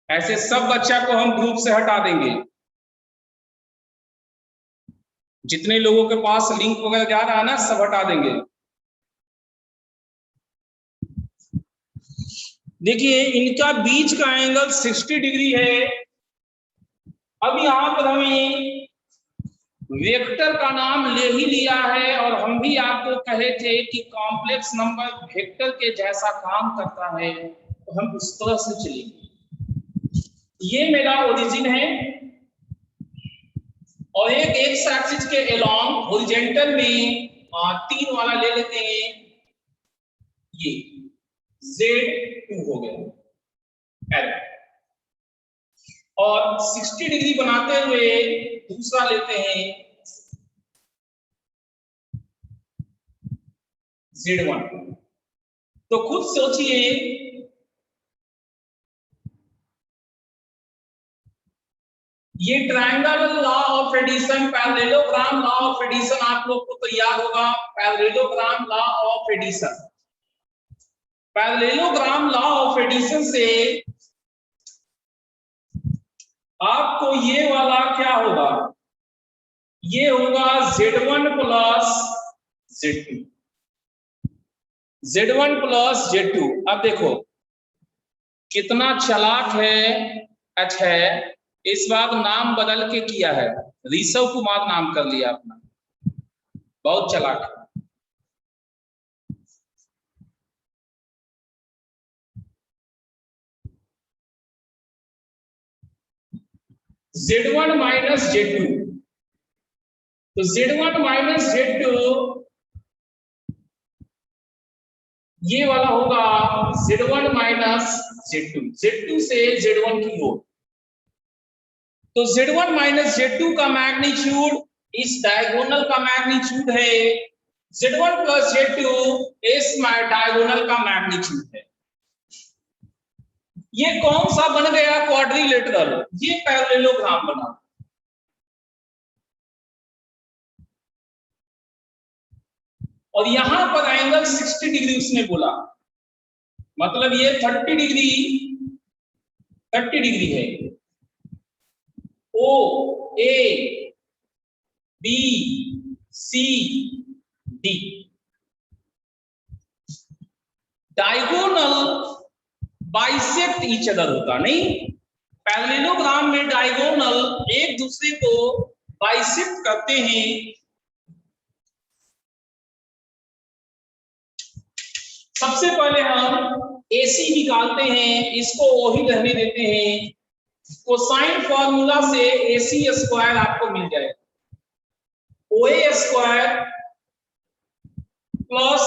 ऐसे सब बच्चा को हम ग्रुप से हटा देंगे, जितने लोगों के पास लिंक वगैरह जा रहा है ना, सब हटा देंगे। देखिए इनका बीच का एंगल 60 डिग्री है। अब यहाँ पर हमें वेक्टर का नाम ले ही लिया है, और हम भी आपको कहे थे कि कॉम्प्लेक्स नंबर वेक्टर के जैसा काम करता है, तो हम उस तरह से चलेंगे। ये मेरा ओरिजिन है, और एक एक्स एक्सिस के अलोंग हॉरिजॉन्टल में 3 वाला ले लेते हैं, ये Z2 हो गया L। और 60 डिग्री बनाते हुए दूसरा लेते हैं Z1। तो खुद सोचिए, ये triangle law of addition, parallelogram law of addition आप लोग को तो याद होगा। Parallelogram law of addition, parallelogram law of addition से आपको ये वाला क्या होगा, ये होगा Z1 plus Z2, Z1 plus Z2। अब देखो कितना चालाक है अच्छा है, इस बार नाम बदल के किया है, ऋषभ कुमार नाम कर लिया अपना, बहुत चालाक है। Z1 माइनस Z2, तो Z1 माइनस Z2 ये वाला होगा Z1 माइनस Z2, Z2 से Z1 की ओर। तो Z1 माइनस Z2 का मैग्नीट्यूड इस डायगोनल का मैग्नीट्यूड है, Z1 प्लस Z2 इस डायगोनल का मैग्नीट्यूड है। ये कौन सा बन गया क्वाड्रिलेटरल, ये पैरेललोग्राम बना। और यहां पर एंगल 60 डिग्री उसने बोला, मतलब ये 30 डिग्री है। O A B C D, diagonal bisect each other होता नहीं, पैरेललोग्राम में डायगोनल एक दूसरे को बाइसेक्ट करते हैं। सबसे पहले हम AC निकालते हैं, इसको वही रहने देते हैं, कोसाइन फॉर्मूला से AC स्क्वायर आपको मिल जाएगा, OA square plus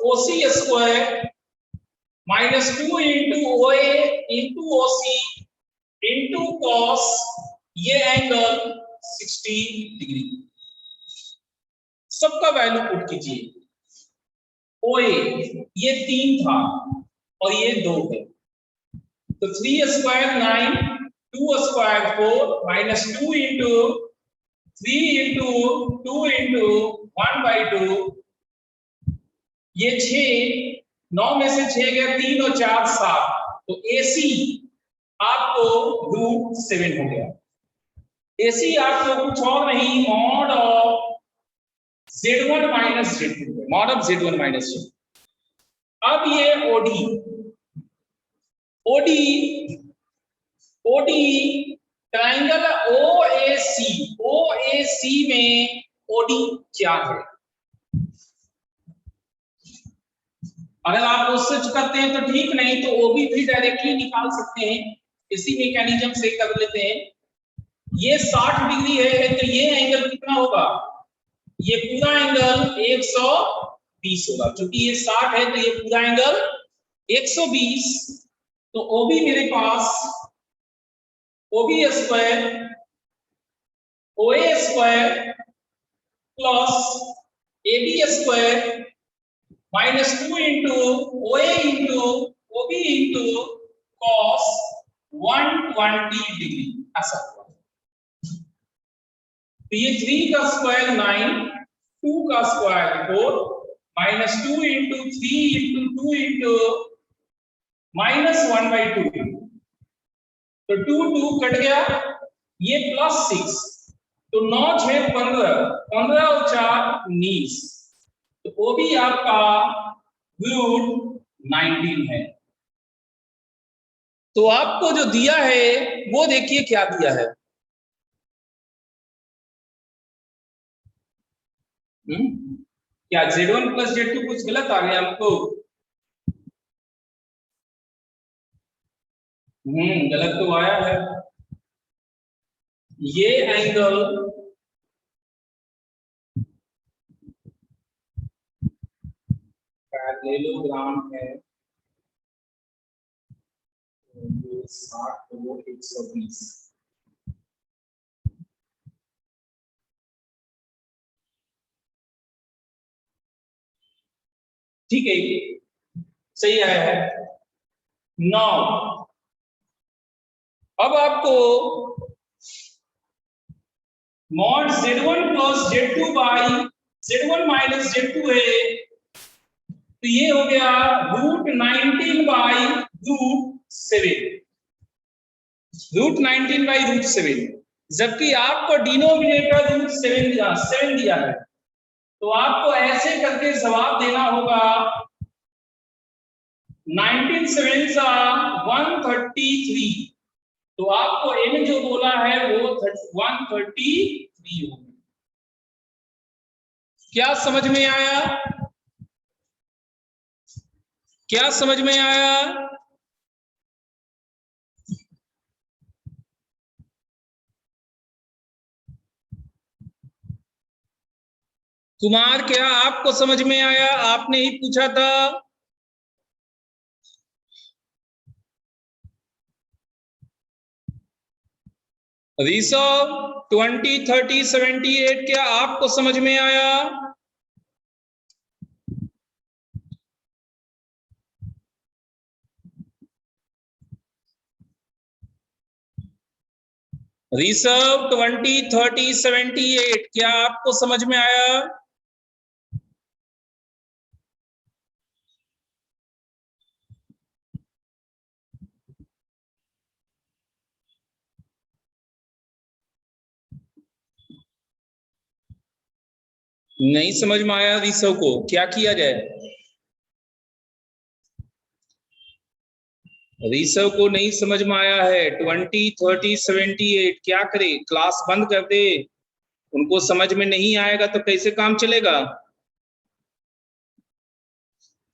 OC square minus 2 into OA into OC into cos ये एंगल 60 डिग्री। सबका वैल्यू पुट कीजिए। OA ये 3 था और ये 2 है, तो 3 square 9, 2 square 4 minus 2 into 3 into 2 into 1/2, ये 6, 9 में से 6 गया, 3 और 4 7, तो AC आपको √7 हो गया। AC आपको कुछ और नहीं, mod of Z1 minus Z2, mod of Z1 minus Z2। अब ये OD ट्राइंगल OAC में OD क्या है? अगर आप उससे करते हैं तो ठीक, नहीं तो OB भी डायरेक्टली निकाल सकते हैं, इसी मैकेनिज्म से कर लेते हैं। ये 60 डिग्री है तो ये एंगल कितना होगा, ये पूरा एंगल 120 होगा, क्योंकि ये 60 है तो ये पूरा एंगल 120। तो OB मेरे पास OB square OA square plus AB square minus 2 into OA into OB into cos 120 degree ऐसा हुआ। तो ये 3 का स्क्वायर 9, 2 का square 4 minus 2 into 3 into 2 into minus 1/2, तो 2 2 कट गया, ये प्लस 6, तो 9 6 15, 15 और 4 19, तो OB आपका √19 है। तो आपको जो दिया है वो देखिए क्या दिया है, क्या Z1 प्लस Z2 कुछ गलत आ गया हमको? गलत तो आया है। ये एंगल पैरेललोग्राम है, 60 को 120, ठीक है, सही आया है। 9 अब आपको mod z1 plus z2 by z1 minus z2 है, तो ये हो गया √19 बाई √7, √19 बाई √7, जबकि आपको डिनोमिनेटर √7 दिया है, तो आपको ऐसे करके जवाब देना होगा 19 7 133, तो आपको n जो बोला है वो 133 होगा। क्या समझ में आया? क्या समझ में आया? कुमार, क्या आपको समझ में आया? आपने ही पूछा था। ऋषभ 20 30 78 क्या आपको समझ में आया? ऋषभ 20 30 78 क्या आपको समझ में आया? नहीं समझ में आया ऋषभ को, क्या किया जाए? ऋषभ को नहीं समझ में आया है। 20 30 78 क्या करे? क्लास बंद कर दे? उनको समझ में नहीं आएगा तो कैसे काम चलेगा?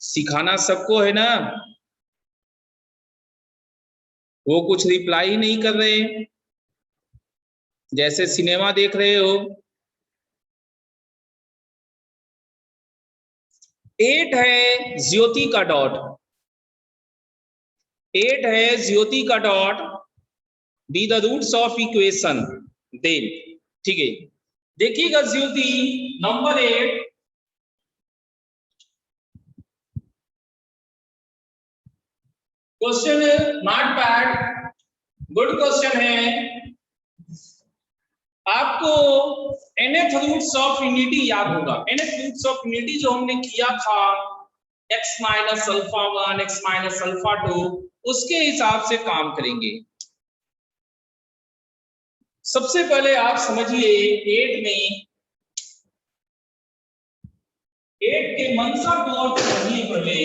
सिखाना सबको है ना। वो कुछ रिप्लाई ही नहीं कर रहे, जैसे सिनेमा देख रहे हो। 8 है ज्योति का डॉट, 8 है ज्योति का dot, be the roots of equation then. ठीक है, देखिएगा Jyoti number 8, question not bad, good question है। आपको nth रूट्स ऑफ यूनिटी याद होगा। nth रूट्स ऑफ यूनिटी जो हमने किया था x minus alpha 1 x minus alpha 2, उसके हिसाब से काम करेंगे। सबसे पहले आप समझिए 8 में 8 के मंसा को और समझिए पहले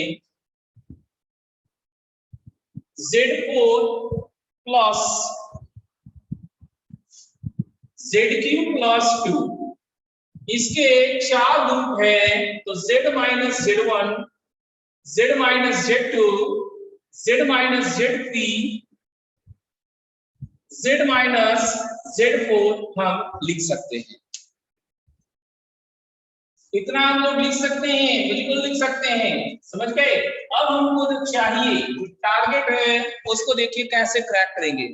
Z4 प्लस ZQ प्लस 2, इसके 4 रूट है, तो Z minus Z1, Z minus Z2, Z minus Z3, Z minus Z4 हम लिख सकते हैं। इतना हम लोग लिख सकते हैं, बिल्कुल लिख सकते हैं, समझ गए। अब हमको जो चाहिए, जो टारगेट है, उसको देखिए कैसे क्रैक करेंगे।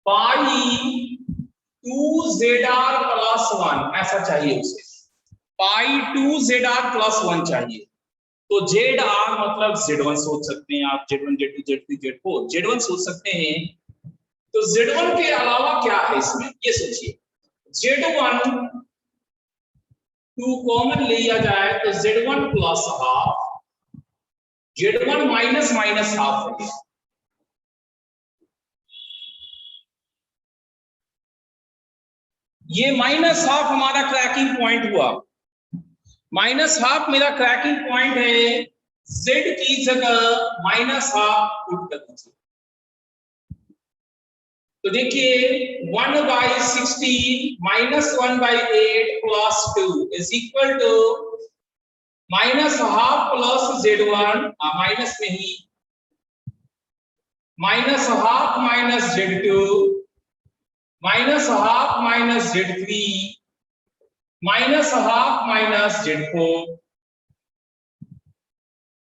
पाई 2ZR प्लस 1 ऐसा चाहिए उसे, पाई 2ZR प्लस 1 चाहिए। तो ZR मतलब Z1 सोच सकते हैं आप, Z1 Z2 Z3 Z4 Z1 सोच सकते हैं। तो Z1 के अलावा क्या है इसमें, ये सोचिए। Z1 2 कॉमन लिया जाए तो Z1 plus half, Z1 minus minus half हो गया। ये माइनस हाफ हमारा क्रैकिंग पॉइंट हुआ। माइनस हाफ मेरा क्रैकिंग पॉइंट है, Z की जगह माइनस हाफ पुट कर दीजिए। तो देखिए 1/16 minus 1/8 plus 2 is equal to minus half plus Z1, minus में ही minus half minus Z2 minus half minus Z3 minus half minus Z4।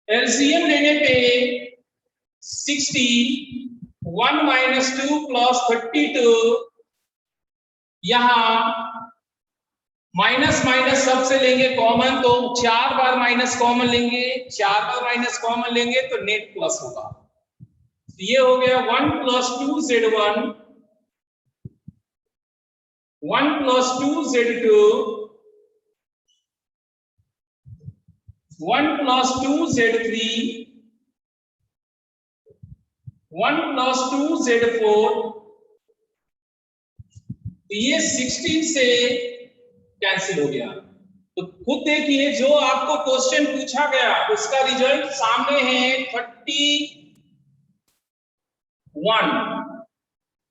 LCM लेने पे 60 1 माइनस 2 प्लस 32, यहां माइनस माइनस सबसे लेंगे कॉमन, तो 4 बार माइनस कॉमन लेंगे, 4 बार माइनस कॉमन लेंगे तो नेट प्लस होगा। ये हो गया 1 + 2z1, 1 + 2z2, 1 + 2z3, 1 + 2z4। ये 16 से कैंसिल हो गया। तो खुद देखिए जो आपको क्वेश्चन पूछा गया उसका रिजल्ट सामने है 31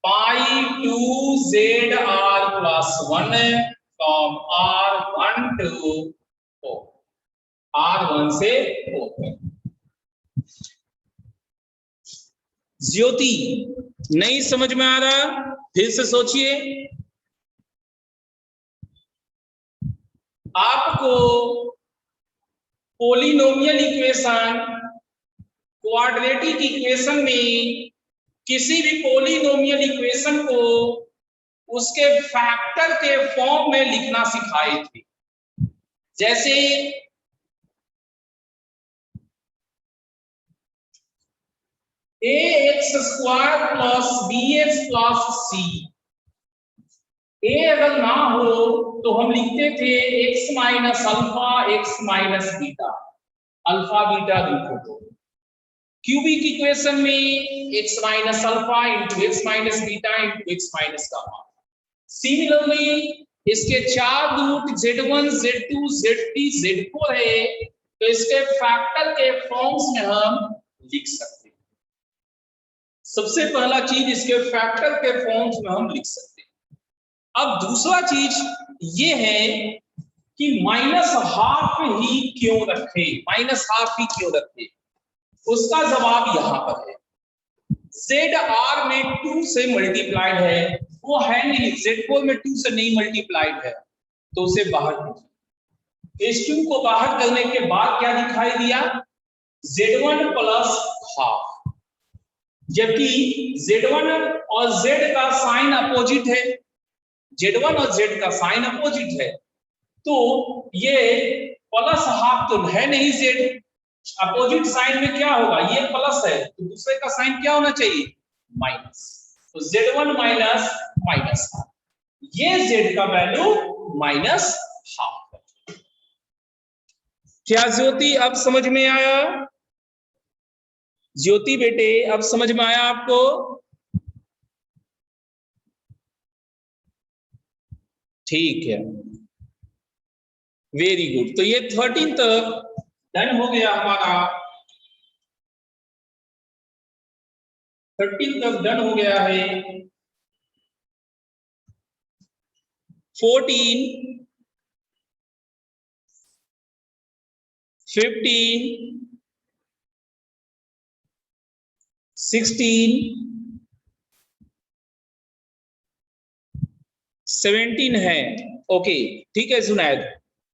पाई 2zr + 1 from r1 to 4, r1 से 4। ज्योति नहीं समझ में आ रहा, फिर से सोचिए। आपको पोलिनोमियल इक्वेशन, क्वाड्रेटिक इक्वेशन में किसी भी पोलिनोमियल इक्वेशन को उसके फैक्टर के फॉर्म में लिखना सिखाए थे। जैसे ax² + bx + c, a अगर ना हो तो हम लिखते थे x - alpha x - beta, alpha beta लिखो। तो क्यूबिक इक्वेशन में x - alpha × x - beta × x - gamma. Similarly इसके 4 root z1 z2 z3 z4 है, तो इसके फैक्टर के फॉर्म्स में हम लिख सकते हैं। सबसे पहला चीज इसके फैक्टर के फॉर्म्स में हम लिख सकते हैं। अब दूसरा चीज ये है कि -½ ही क्यों रखे, -½ ही क्यों रखे, उसका जवाब यहां पर है। ZR में 2 से मल्टीप्लाइड है, वो है नहीं, Z4 में 2 से नहीं मल्टीप्लाइड है, तो उसे बाहर कीजिए। इस 2 को बाहर करने के बाद क्या दिखाई दिया, Z1 + ½ जबकि Z1 और Z का साइन अपोजिट है, Z1 और Z का साइन अपोजिट है, तो ये +½ तो है नहीं, Z अपोजिट साइन में क्या होगा, ये प्लस है तो दूसरे का साइन क्या होना चाहिए, माइनस। तो Z1 -½ ये Z का वैल्यू -½ है। क्या ज्योति अब समझ में आया? ज्योति बेटे अब समझ में आया आपको? ठीक है, वेरी गुड। तो ये 13 तक डन हो गया हमारा, 13 तक डन हो गया है। 14, 15, 16, 17 है। ओके ठीक है जुनैद,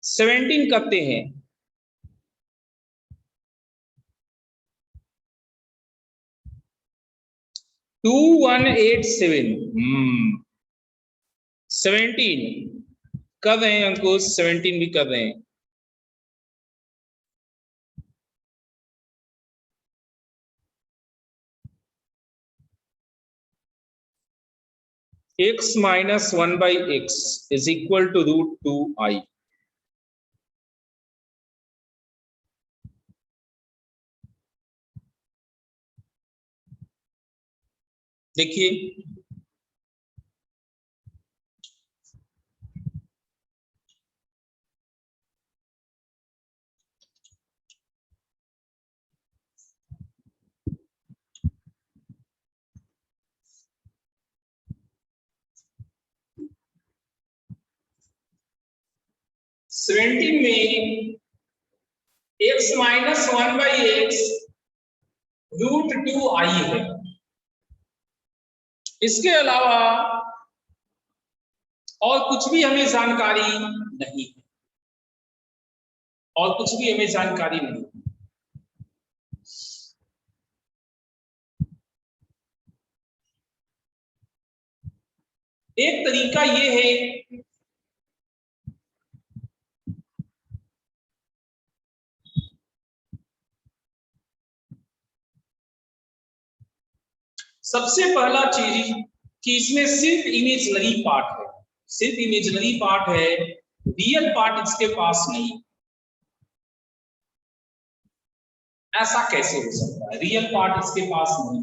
17 करते हैं। 2187, 17 कर रहे हैं अंकुश, 17 भी कर रहे हैं। x - 1/x is equal to √2i। देखिए सेवेंटीन में x - 1/x √2i है। इसके अलावा और कुछ भी हमें जानकारी नहीं है, और कुछ भी हमें जानकारी नहीं। एक तरीका ये है सबसे पहला चीज कि इसमें सिर्फ इमेजिनरी पार्ट है, सिर्फ इमेजिनरी पार्ट है, रियल पार्ट इसके पास नहीं। ऐसा कैसे हो सकता है, रियल पार्ट इसके पास नहीं?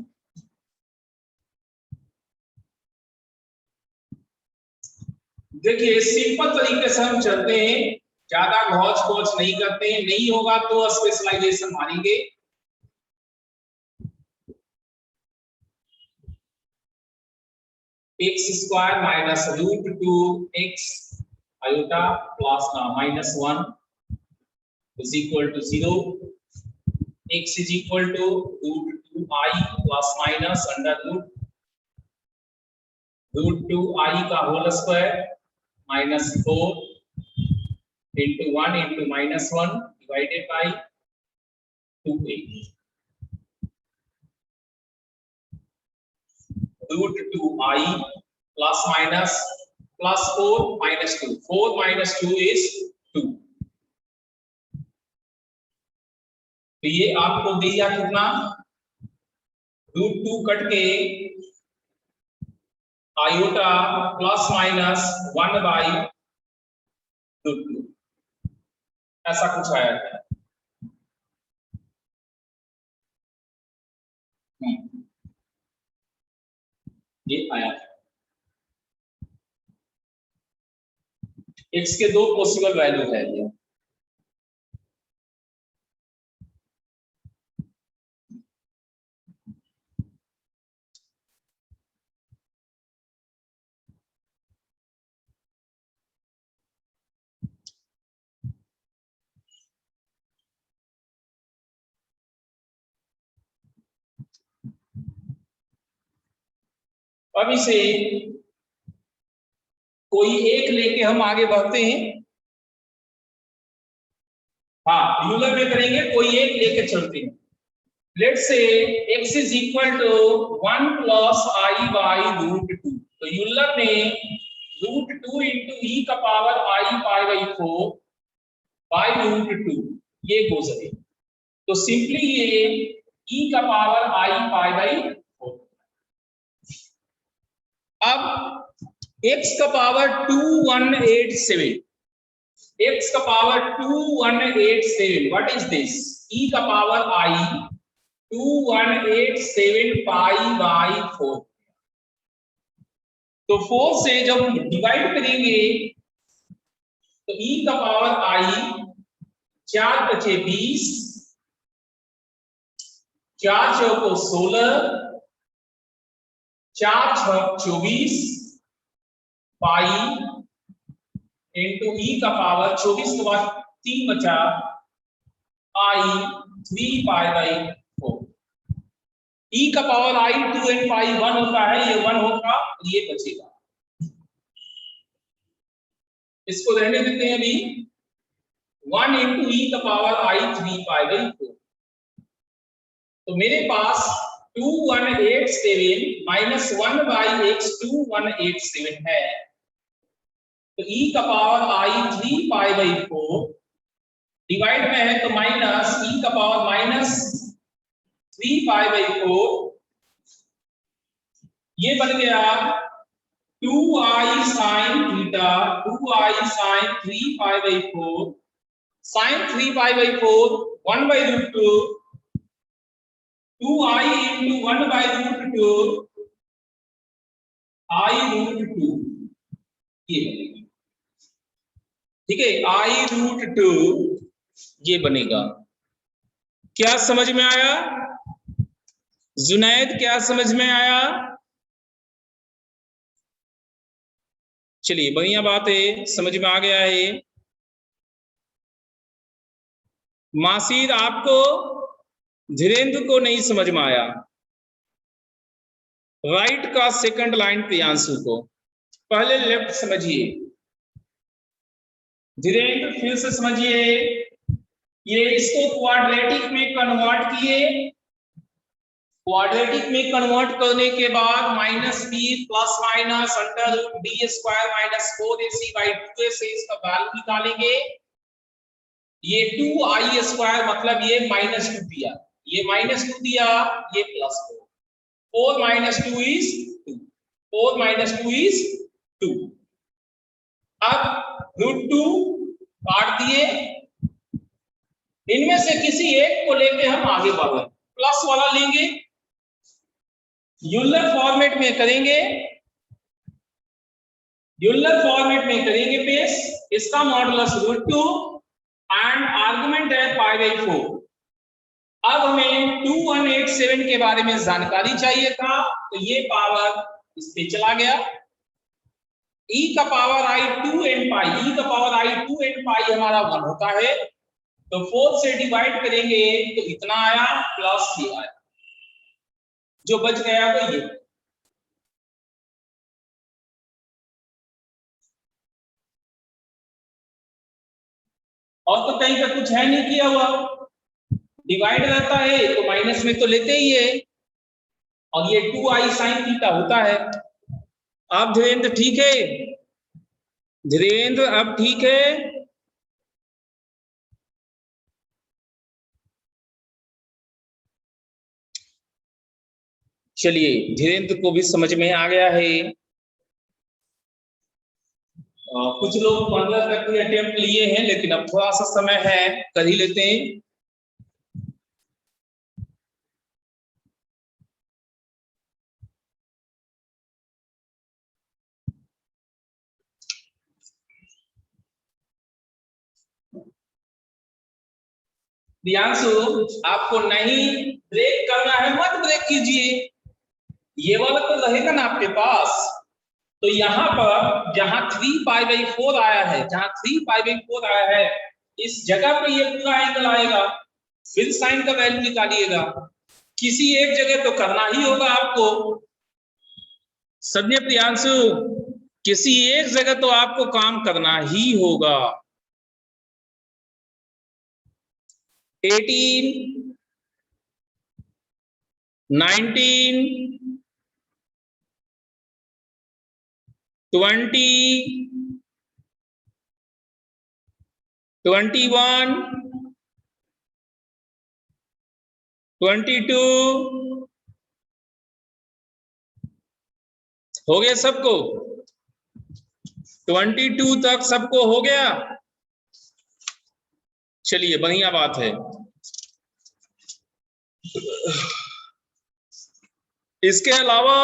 देखिए सिंपल तरीके से हम चलते हैं, ज्यादा घोच पोच नहीं करते हैं, नहीं होगा तो स्पेशलाइजेशन मारेंगे। X square minus root 2 x iota plus minus 1 is equal to 0, x is equal to root 2 i plus minus under root 2 i का whole square minus 4 into 1 into minus 1 divided by 2a root 2i plus minus plus 4 minus 2, 4 minus 2 is 2। तो ये आपको दिया कितना, root 2 cut के iota plus minus 1 by root 2, ऐसा कुछ आया था। ये आया था। एक्स के दो पॉसिबल वैल्यू है ये, अब इसे कोई एक लेके हम आगे बढ़ते हैं। हाँ यूलर में करेंगे, कोई एक लेके चलते हैं। Let's say x is equal to 1 plus i by root 2, तो यूलर में रूट 2 इंटू ई का power i pi by 4 by root 2 ये गुजरे, तो सिंपली ये ई का पावर आई पाई बाई 4। अब x का पावर 2187, x का power 2187, what is this, e का पावर i 2187 पाई बाई 4। तो 4 से जब डिवाइड करेंगे तो e का पावर i 4 बचे 20, 4 चौको 16, 4 छक 24 पाई इंटू ई का पावर 24 के बाद 3 बचा आई 3 पाई बाई 4। ई का पावर आई 2 एंड पाई 1 होता है, ये 1 होगा, ये बचेगा। इसको रहने देते हैं अभी, 1 इंटू ई का पावर आई 3 पाई बाई 4। तो मेरे पास 2187 माइनस 1 बाई एक्स 2187 है, तो e का power i 3 pi by 4 divide में है तो माइनस e का पावर माइनस 3 पाई बाई 4, ये बन गया 2i sine theta 2i sine 3 pi by 4 sine 3 pi by 4 1 by root 2 2i into 1 by root 2 i root 2 ये बनेगा, ठीक है, आई रूट 2 ये बनेगा। क्या समझ में आया जुनैद, क्या समझ में आया? चलिए बढ़िया बात है, समझ में आ गया है। मासीर आपको, धीरेन्द्र को नहीं समझ में आया, राइट का सेकंड लाइन प्रियांशु को, पहले लेफ्ट समझिए, धीरेन्द्र फिर से समझिए। ये इसको क्वाड्रेटिक में कन्वर्ट किए, क्वाड्रेटिक में कन्वर्ट करने के बाद minus B plus minus under root D square minus 4ac by 2a से इसका वैल्यू निकालेंगे। ये 2i स्क्वायर मतलब ये -2 दिया, ये -2 दिया, ये +4, 4 minus 2 is 2, 4 minus 2 is 2। अब √2 काट दिए, इनमें से किसी एक को लेके हम आगे बढ़ रहे हैं, प्लस वाला लेंगे, यूलर फॉर्मेट में करेंगे, यूलर फॉर्मेट में करेंगे पेश, इसका मॉडुलस √2 एंड आर्गुमेंट है π/4। अब हमें 2187 के बारे में जानकारी चाहिए था, तो ये पावर इस पे चला गया, e का power i 2 n pi, e का पावर i 2 n पाई हमारा 1 होता है, तो 4 से डिवाइड करेंगे तो इतना आया प्लस ये आया, जो बच गया तो ये। और तो कहीं पे कुछ है नहीं किया हुआ, डिवाइड रहता है तो माइनस में तो लेते ही है, और ये 2i sin थीटा होता है। अब धीरेन्द्र ठीक है, धीरेन्द्र अब ठीक है, चलिए धीरेन्द्र को भी समझ में आ गया है। कुछ लोग 15 तक के अटेम्प्ट लिए हैं, लेकिन अब थोड़ा सा समय है, कर ही लेते हैं। प्रियांशु आपको नहीं ब्रेक करना है, मत ब्रेक कीजिए, ये वाला तो रहेगा ना आपके पास। तो यहाँ पर जहां 3π/4 आया है, जहां 3π/4 आया है, इस जगह पे ये पूरा एंगल आएगा, फिर साइन का वैल्यू निकालिएगा, किसी एक जगह तो करना ही होगा आपको। सज्ञ प्रियांशु किसी एक जगह तो आपको काम करना ही होगा। 18, 19, 20, 21, 22 हो गया सबको, 22 तक सबको हो गया, चलिए बढ़िया बात है। इसके अलावा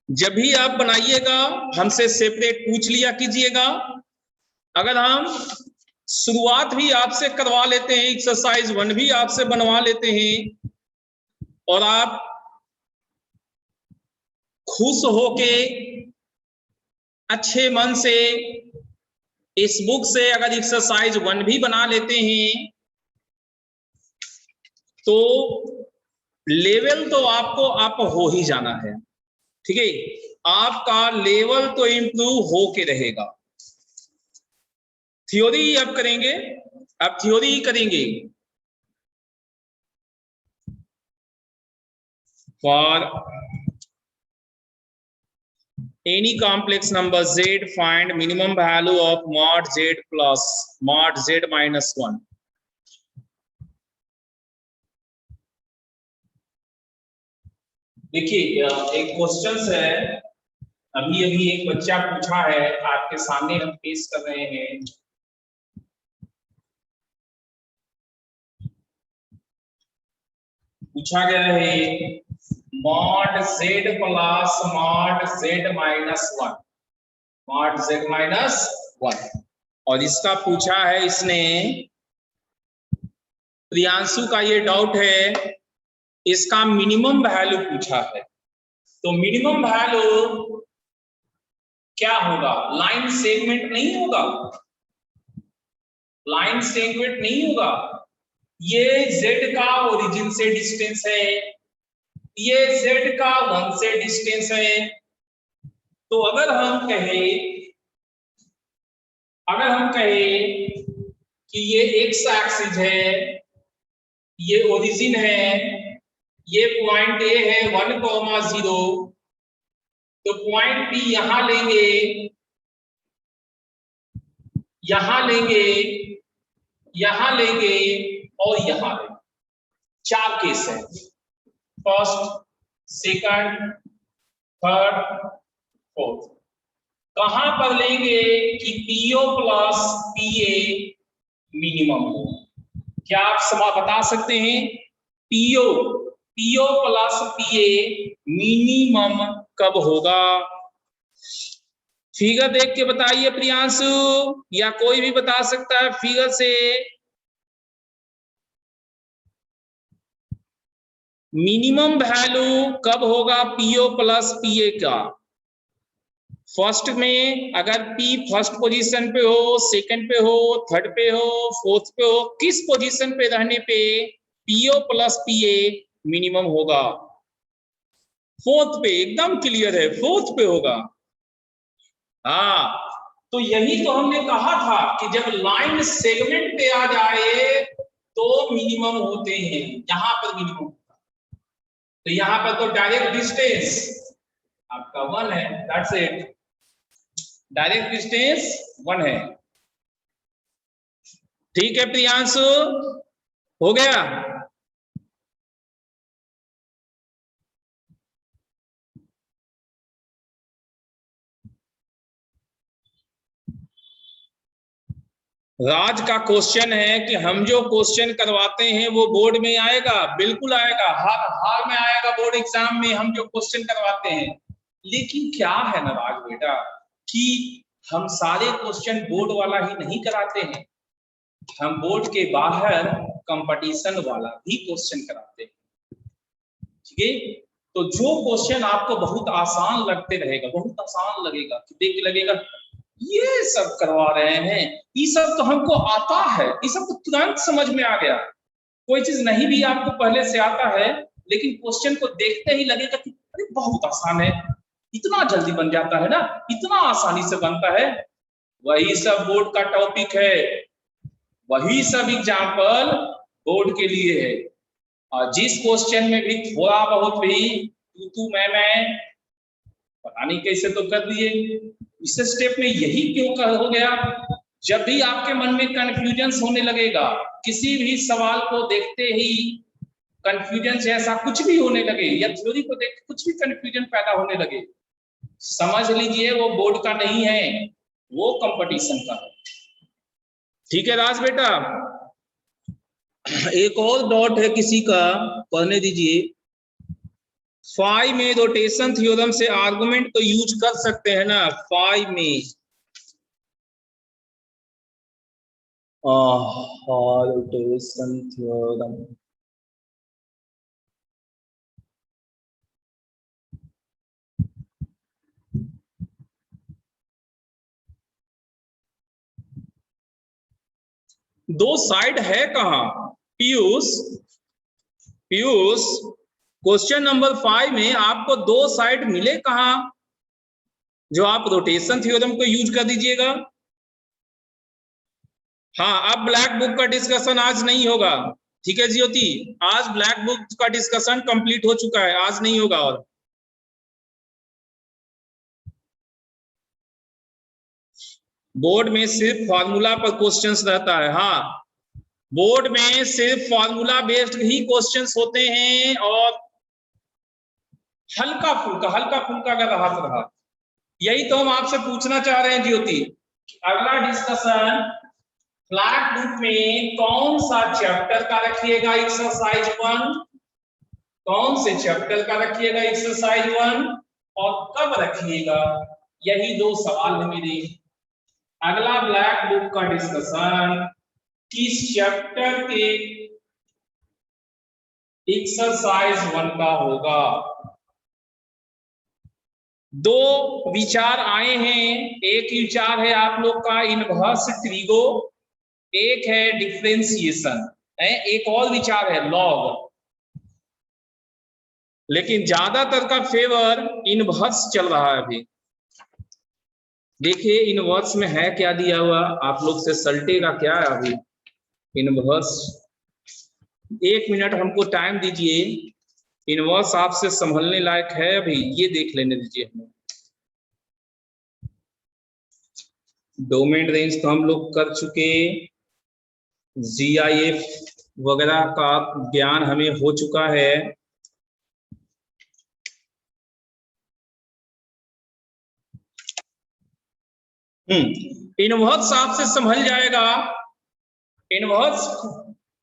जब भी आप बनाइएगा हमसे सेपरेट पूछ लिया कीजिएगा। अगर हम शुरुआत भी आपसे करवा लेते हैं, एक्सरसाइज 1 भी आपसे बनवा लेते हैं, और आप खुश होके अच्छे मन से इस बुक से अगर एक्सरसाइज 1 भी बना लेते हैं, तो लेवल तो आपको आप हो ही जाना है, ठीक है, आपका लेवल तो इंप्रूव हो के रहेगा। थ्योरी अब करेंगे, अब थ्योरी करेंगे। For any complex number z, find minimum value of mod z plus mod z minus 1। देखिए एक क्वेश्चन है, अभी अभी एक बच्चा पूछा है, आपके सामने हम पेश कर रहे हैं। पूछा गया है mod z plus mod z minus 1, mod z minus 1, और इसका पूछा है इसने, प्रियांशु का ये डाउट है, इसका मिनिमम वैल्यू पूछा है। तो मिनिमम वैल्यू क्या होगा? लाइन सेगमेंट नहीं होगा, लाइन सेगमेंट नहीं होगा। ये z का ओरिजिन से डिस्टेंस है, ये z का 1 से डिस्टेंस है। तो अगर हम कहें कि ये x एक्सिस है, ये ओरिजिन है, ये पॉइंट A है 1,0, तो पॉइंट P यहां लेंगे, यहां लेंगे, यहां लेंगे और यहां लेंगे। 4 केस है। First second, third, fourth. कहां पर लेंगे कि पीओ प्लस पीए मिनिमम हो? क्या आप समा बता सकते हैं? पीओ पीओ प्लस पीए मिनिमम कब होगा? फिगर देख के बताइए प्रियांशु, या कोई भी बता सकता है फिगर से। मिनिमम वैल्यू कब होगा पीओ प्लस पीए का? फर्स्ट में अगर पी फर्स्ट पोजीशन पे हो, सेकंड पे हो, थर्ड पे हो, फोर्थ पे हो, किस पोजीशन पे रहने पे पीओ प्लस पीए मिनिमम होगा? फोर्थ पे, एकदम क्लियर है, फोर्थ पे होगा। हाँ, तो यही तो हमने कहा था कि जब लाइन सेगमेंट पे आ जाए तो मिनिमम होते हैं, यहां पर मिनिमम होता। तो यहां पर तो डायरेक्ट डिस्टेंस आपका 1 है, दैट्स इट। डायरेक्ट डिस्टेंस 1 है। ठीक है प्रियांशु, हो गया? राज का क्वेश्चन है कि हम जो क्वेश्चन करवाते हैं वो बोर्ड में आएगा? बिल्कुल आएगा, हर हाल में आएगा बोर्ड एग्जाम में हम जो क्वेश्चन करवाते हैं। लेकिन क्या है ना राज बेटा कि हम सारे क्वेश्चन बोर्ड वाला ही नहीं कराते हैं, हम बोर्ड के बाहर कंपटीशन वाला भी क्वेश्चन कराते हैं। ठीक है, तो जो क्वेश्चन आपको बहुत आसान लगते रहेगा, बहुत आसान लगेगा, देख के लगेगा ये सब करवा रहे हैं, ये सब तो हमको आता है, ये सब तो तुरंत समझ में आ गया। कोई चीज नहीं भी आपको पहले से आता है, लेकिन क्वेश्चन को देखते ही लगेगा कि अरे बहुत आसान है, इतना जल्दी बन जाता है ना, इतना आसानी से बनता है। वही सब बोर्ड का टॉपिक है, वही सब एग्जाम्पल बोर्ड के लिए है। और जिस क्वेश्चन में भी थोड़ा बहुत भी तू मैं पता नहीं कैसे तो कर दिए। इस स्टेप में यही क्यों हो गया? जब भी आपके मन में कंफ्यूजन होने लगेगा, किसी भी सवाल को देखते ही कंफ्यूजन जैसा कुछ भी होने लगे, या थ्योरी को देख कुछ भी कंफ्यूजन पैदा होने लगे, समझ लीजिए वो बोर्ड का नहीं है, वो कंपटीशन का है। ठीक है राज बेटा, एक और डॉट है किसी का, पढ़ने दीजिए। फाई में रोटेशन थ्योरम से आर्गुमेंट तो यूज कर सकते हैं ना? फाई में रोटेशन थ्योरम, दो साइड है कहाँ पीयूष? पीयूष, क्वेश्चन नंबर 5 में आपको दो साइड मिले कहाँ जो आप रोटेशन थ्योरम को यूज कर दीजिएगा? हाँ, अब ब्लैक बुक का डिस्कशन आज नहीं होगा। ठीक है ज्योति, आज ब्लैक बुक का डिस्कशन कंप्लीट हो चुका है, आज नहीं होगा। और बोर्ड में सिर्फ फॉर्मूला पर क्वेश्चंस रहता है। हाँ, बोर्ड में सिर्फ फॉर्मूला बेस्ड ही क्वेश्चंस होते हैं, और हल्का फुल्का अगर रहा तो रहा। यही तो हम आपसे पूछना चाह रहे हैं ज्योति। अगला डिस्कशन ब्लैक बुक में कौन सा चैप्टर का रखिएगा एक्सरसाइज 1, कौन से चैप्टर का रखिएगा एक्सरसाइज 1, और कब रखिएगा? यही दो सवाल है मेरे। अगला ब्लैक बुक का डिस्कशन किस चैप्टर के एक्सरसाइज 1 का होगा? दो विचार आए हैं, एक विचार है आप लोग का इनवर्स ट्रिगो, एक है डिफरेंशिएशन, एक और विचार है लॉग। लेकिन ज्यादातर का फेवर इनवर्स चल रहा है अभी। देखिए इनवर्स में है क्या दिया हुआ, आप लोग से सल्टेगा क्या है अभी इनवर्स। 1 मिनट हमको टाइम दीजिए, इनवर्स आपसे संभलने लायक है अभी, ये देख लेने दीजिए हमें। डोमेन रेंज तो हम लोग कर चुके, GIF वगैरह का ज्ञान हमें हो चुका है। इनवर्स आपसे संभल जाएगा। इनवर्स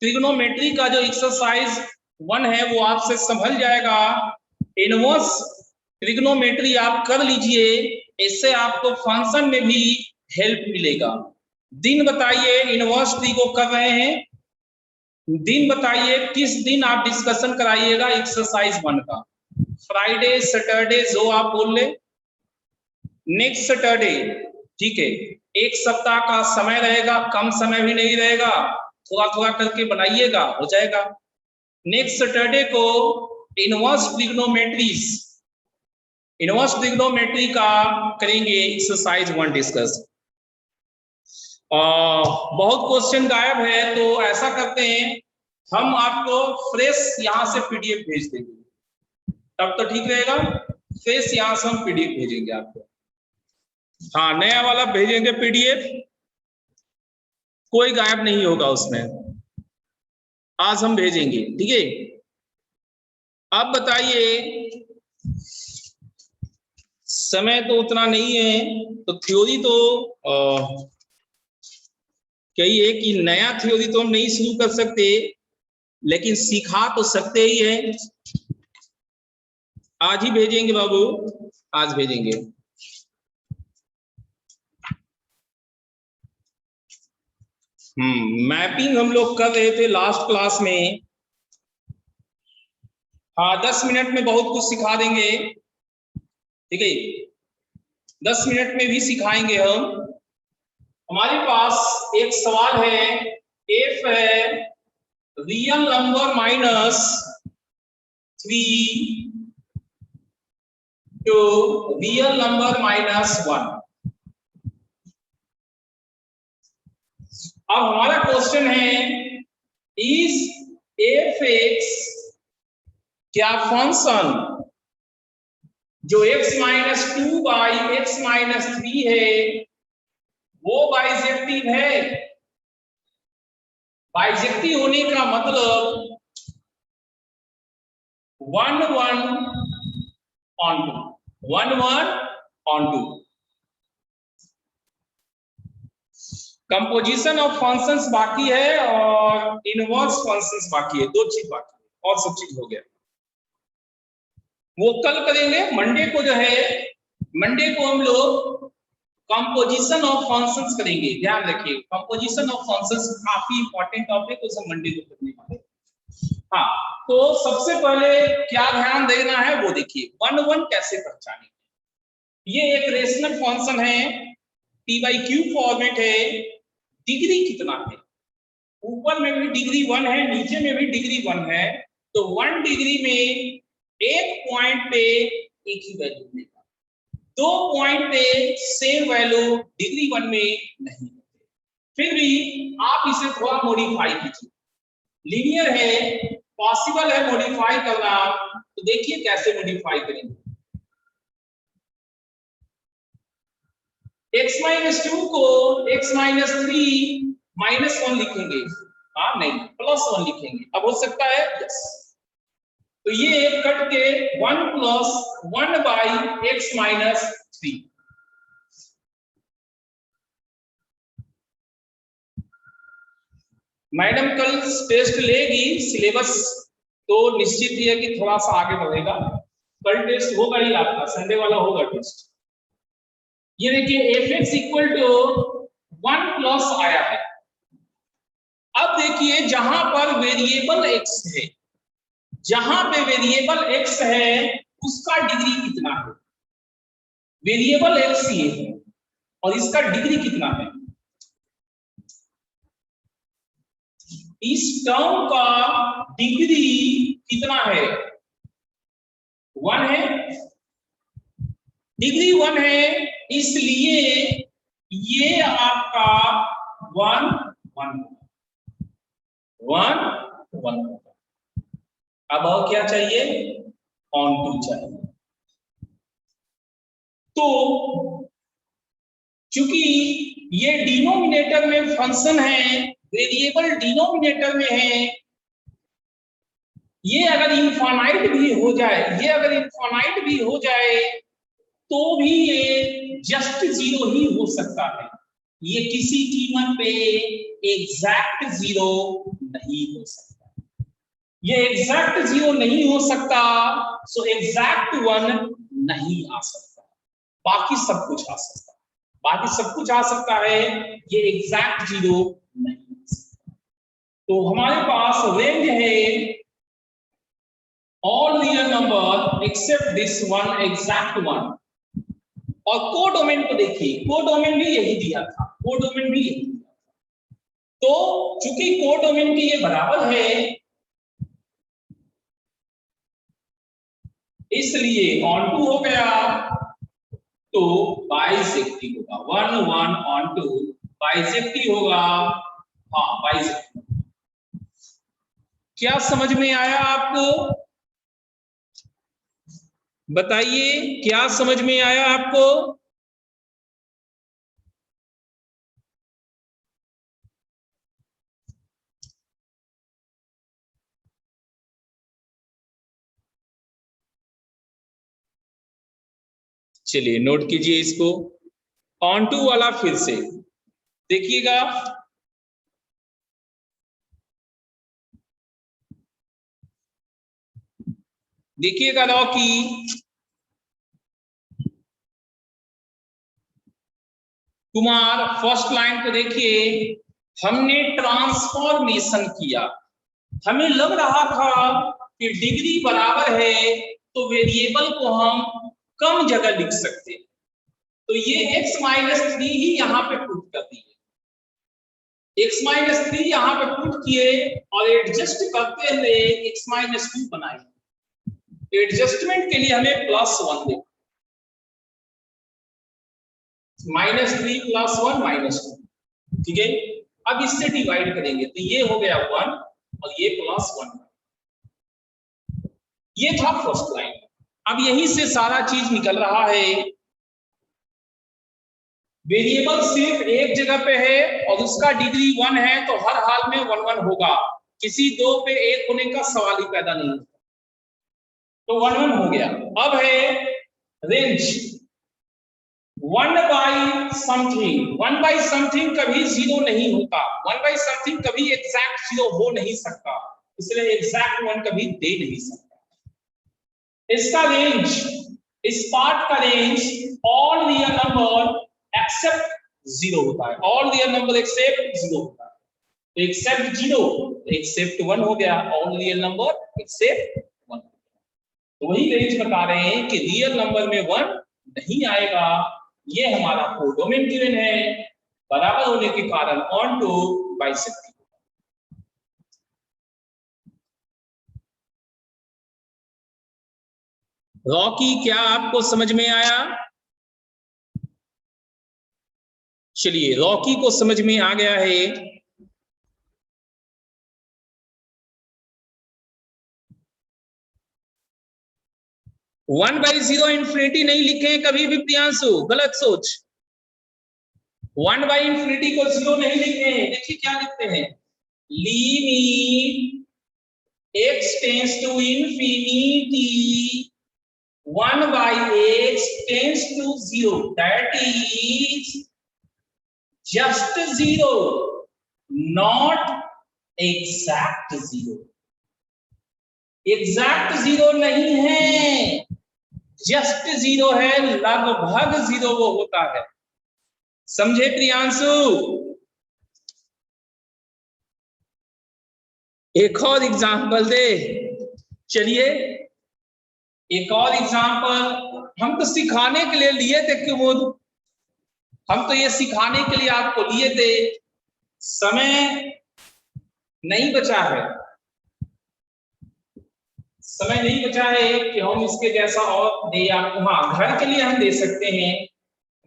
ट्रिग्नोमेट्री का जो एक्सरसाइज 1 है वो आपसे संभल जाएगा। इनवर्स ट्रिग्नोमेट्री आप कर लीजिए, इससे आपको फंक्शन में भी हेल्प मिलेगा। दिन बताइए, इनवर्स ट्री को कर रहे हैं, दिन बताइए किस दिन आप डिस्कशन कराइएगा एक्सरसाइज 1 का। फ्राइडे, सैटरडे जो आप बोल ले, नेक्स्ट सैटरडे, ठीक है। एक सप्ताह का समय रहेगा, कम समय भी नहीं रहेगा, थोड़ा थोड़ा करके बनाइएगा, हो जाएगा। नेक्स्ट सैटरडे को इनवर्स ट्रिग्नोमेट्री का करेंगे एक्सरसाइज 1 डिस्कस। बहुत क्वेश्चन गायब है, तो ऐसा करते हैं हम आपको फ्रेश यहां से पीडीएफ भेज देंगे, तब तो ठीक रहेगा। फ्रेश यहां से हम पीडीएफ भेजेंगे आपको। हाँ, नया वाला भेजेंगे पीडीएफ, कोई गायब नहीं होगा उसमें, आज हम भेजेंगे, ठीक है। अब बताइए, समय तो उतना नहीं है, तो थ्योरी तो कहिए कि नया थ्योरी तो हम नहीं शुरू कर सकते, लेकिन सिखा तो सकते ही है। आज ही भेजेंगे बाबू, आज भेजेंगे। मैपिंग हम लोग कर रहे थे लास्ट क्लास में। हाँ, 10 मिनट में बहुत कुछ सिखा देंगे, ठीक है। 10 मिनट में भी सिखाएंगे हम। हमारे पास एक सवाल है, एफ है real number -3 to real number -1। अब हमारा क्वेश्चन है, इज एफ एक्स, क्या फंक्शन जो x-2 बाई x-3 है वो बाइजेक्टिव है? बाइजेक्टिव होने का मतलब 1-1/2। कंपोजिशन ऑफ फंक्शंस बाकी है और इनवर्स फंक्शंस बाकी है, 2 चीज बाकी है, और सब चीज हो गया। वो कल करेंगे, मंडे को जो है, मंडे को हम लोग कंपोजिशन ऑफ फंक्शंस करेंगे। ध्यान रखिए, कंपोजिशन ऑफ फंक्शंस काफी इंपॉर्टेंट टॉपिक, उसे मंडे को करने वाले। हाँ, तो सबसे पहले क्या ध्यान देना है वो देखिए, 1-1 कैसे पहचानेंगे। ये एक रेशनल फंक्शन है, p/q फॉर्मेट है, डिग्री कितना है, ऊपर में भी डिग्री 1 है, नीचे में भी डिग्री 1 है, तो 1 डिग्री में एक पॉइंट पे एक ही वैल्यू मिलेगा, 2 पॉइंट पे सेम वैल्यू डिग्री 1 में नहीं होते। फिर भी आप इसे थोड़ा मॉडिफाई कीजिए, लीनियर है, पॉसिबल है मॉडिफाई करना, तो देखिए कैसे मॉडिफाई करेंगे। x-2 को x-3 -1 लिखेंगे, हाँ नहीं +1 लिखेंगे, अब हो सकता है यस, तो ये कट के 1 + 1/x-3। मैडम कल टेस्ट लेगी, सिलेबस तो निश्चित ही है कि थोड़ा सा आगे बढ़ेगा, कल टेस्ट होगा ही आपका, संडे वाला होगा टेस्ट। ये देखिए f(x = 1+ आया है। अब देखिए जहां पर वेरिएबल x है, जहां पे वेरिएबल x है उसका डिग्री कितना है, वेरिएबल x ये है और इसका डिग्री कितना है, इस टर्म का डिग्री कितना है, 1 है, डिग्री 1 है, इसलिए ये आपका 1-1 होगा। अब और क्या चाहिए, ऑन टू चाहिए। तो चूंकि ये डिनोमिनेटर में फंक्शन है, वेरिएबल डिनोमिनेटर में है, ये अगर इनफाइनाइट भी हो जाए, तो भी ये जस्ट जीरो ही हो सकता है, ये किसी कीमत पे एग्जैक्ट जीरो नहीं हो सकता, ये एग्जैक्ट जीरो नहीं हो सकता, सो एग्जैक्ट वन नहीं आ सकता, बाकी सब कुछ आ सकता है, बाकी सब कुछ आ सकता है, ये एग्जैक्ट जीरो नहीं आ सकता। तो हमारे पास रेंज है all real number except this one exact one. और कोडोमेन को देखिए, कोडोमेन भी यही दिया था, कोडोमेन भी यही दिया था। तो चूंकि कोडोमेन के ये बराबर है, इसलिए ऑन टू हो गया, तो बाइसेक्टिव होगा, 1 1 ऑन टू बाइसेक्टिव होगा। हाँ बाइसेक्टिव। क्या समझ में आया आपको? बताइए क्या समझ में आया आपको? चलिए नोट कीजिए इसको, ऑन टू वाला फिर से देखिएगा। देखिएगा रॉकी कुमार, फर्स्ट लाइन को देखिए, हमने ट्रांसफॉर्मेशन किया, हमें लग रहा था कि डिग्री बराबर है तो वेरिएबल को हम कम जगह लिख सकते, तो ये x-3 ही यहाँ पे पुट कर दिए, x-3 यहाँ पे पुट किए और एडजस्ट करते हुए x-2 बनाए। एडजस्टमेंट के लिए हमें +1 दे, -3 +1 -2, ठीक है। अब इससे डिवाइड करेंगे तो ये हो गया 1 और ये +1, ये था फर्स्ट लाइन। अब यहीं से सारा चीज निकल रहा है, वेरिएबल सिर्फ एक जगह पे है और उसका डिग्री 1 है तो हर हाल में 1 1 होगा, किसी दो पे एक होने का सवाल ही पैदा नहीं होता, तो 1 1 हो गया। अब है range 1 by something, 1 by something कभी जीरो नहीं होता, 1 बाई समथिंग कभी एग्जैक्ट जीरो हो नहीं सकता, इसलिए एग्जैक्ट 1 कभी दे नहीं सकता। इसका रेंज, इस पार्ट का range all real number except zero होता है, all real number except zero होता है, तो एक्सेप्ट जीरो एक्सेप्ट 1 हो गया, ऑल रियल नंबर एक्सेप्ट 1। तो वही रेंज बता रहे हैं कि रियल नंबर में 1 नहीं आएगा, ये हमारा कोडोमेन गिवन है, बराबर होने के कारण ऑन टू बाइसेक्टिव। रॉकी क्या आपको समझ में आया? चलिए रॉकी को समझ में आ गया है, वन बाई जीरो इंफिनिटी नहीं लिखे कभी भी प्रियांशु, गलत सोच, 1 बाई इंफिनिटी को जीरो नहीं लिखे, देखिए क्या लिखते हैं, limit x tends to infinity 1 by x tends to 0, that is just 0, not exact 0, exact 0 नहीं है, जस्ट 0 है, लगभग 0 वो होता है, समझे प्रियांशु? एक और एग्जांपल दे, चलिए एक और एग्जांपल, हम तो सिखाने के लिए लिए थे कुमुद, हम तो ये सिखाने के लिए आपको लिए थे, समय नहीं बचा है, समय नहीं बचा है कि हम इसके जैसा और दे आपको, हाँ घर के लिए हम दे सकते हैं,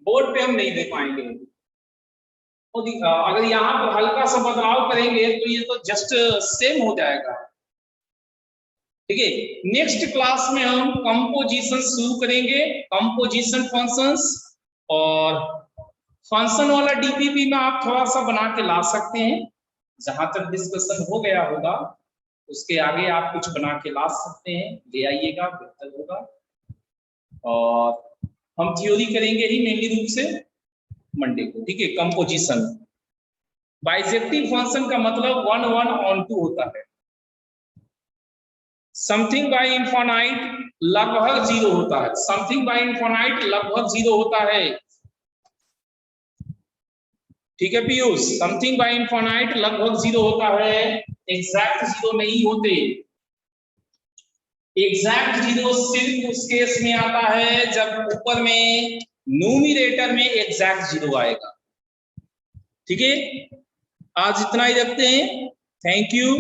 बोर्ड पे हम नहीं दे पाएंगे, तो अगर यहाँ पर हल्का सा बदलाव करेंगे तो ये तो जस्ट सेम हो जाएगा, ठीक है। नेक्स्ट क्लास में हम कंपोजिशन शुरू करेंगे, कंपोजिशन फंक्शंस, और फंक्शन वाला डीपीपी में आप थोड़ा सा बना के ला सकते हैं, जहां तक डिस्कशन हो गया होगा उसके आगे आप कुछ बना के ला सकते हैं, ले आइएगा बेहतर होगा। और हम थ्योरी करेंगे ही मेनली रूप से मंडे को, ठीक है। कंपोजिशन, बाइजेक्टिव फंक्शन का मतलब 1 1 ऑन 2 होता है। समथिंग बाय इनफाइनाइट लगभग जीरो होता है, समथिंग बाय इनफाइनाइट लगभग जीरो होता है, ठीक है पीयूष। समथिंग बाय इनफाइनाइट लगभग जीरो होता है, एग्जैक्ट जीरो नहीं होते। एग्जैक्ट जीरो सिर्फ उस केस में आता है जब ऊपर में न्यूमरेटर में एग्जैक्ट जीरो आएगा, ठीक है। आज इतना ही रखते हैं, थैंक यू।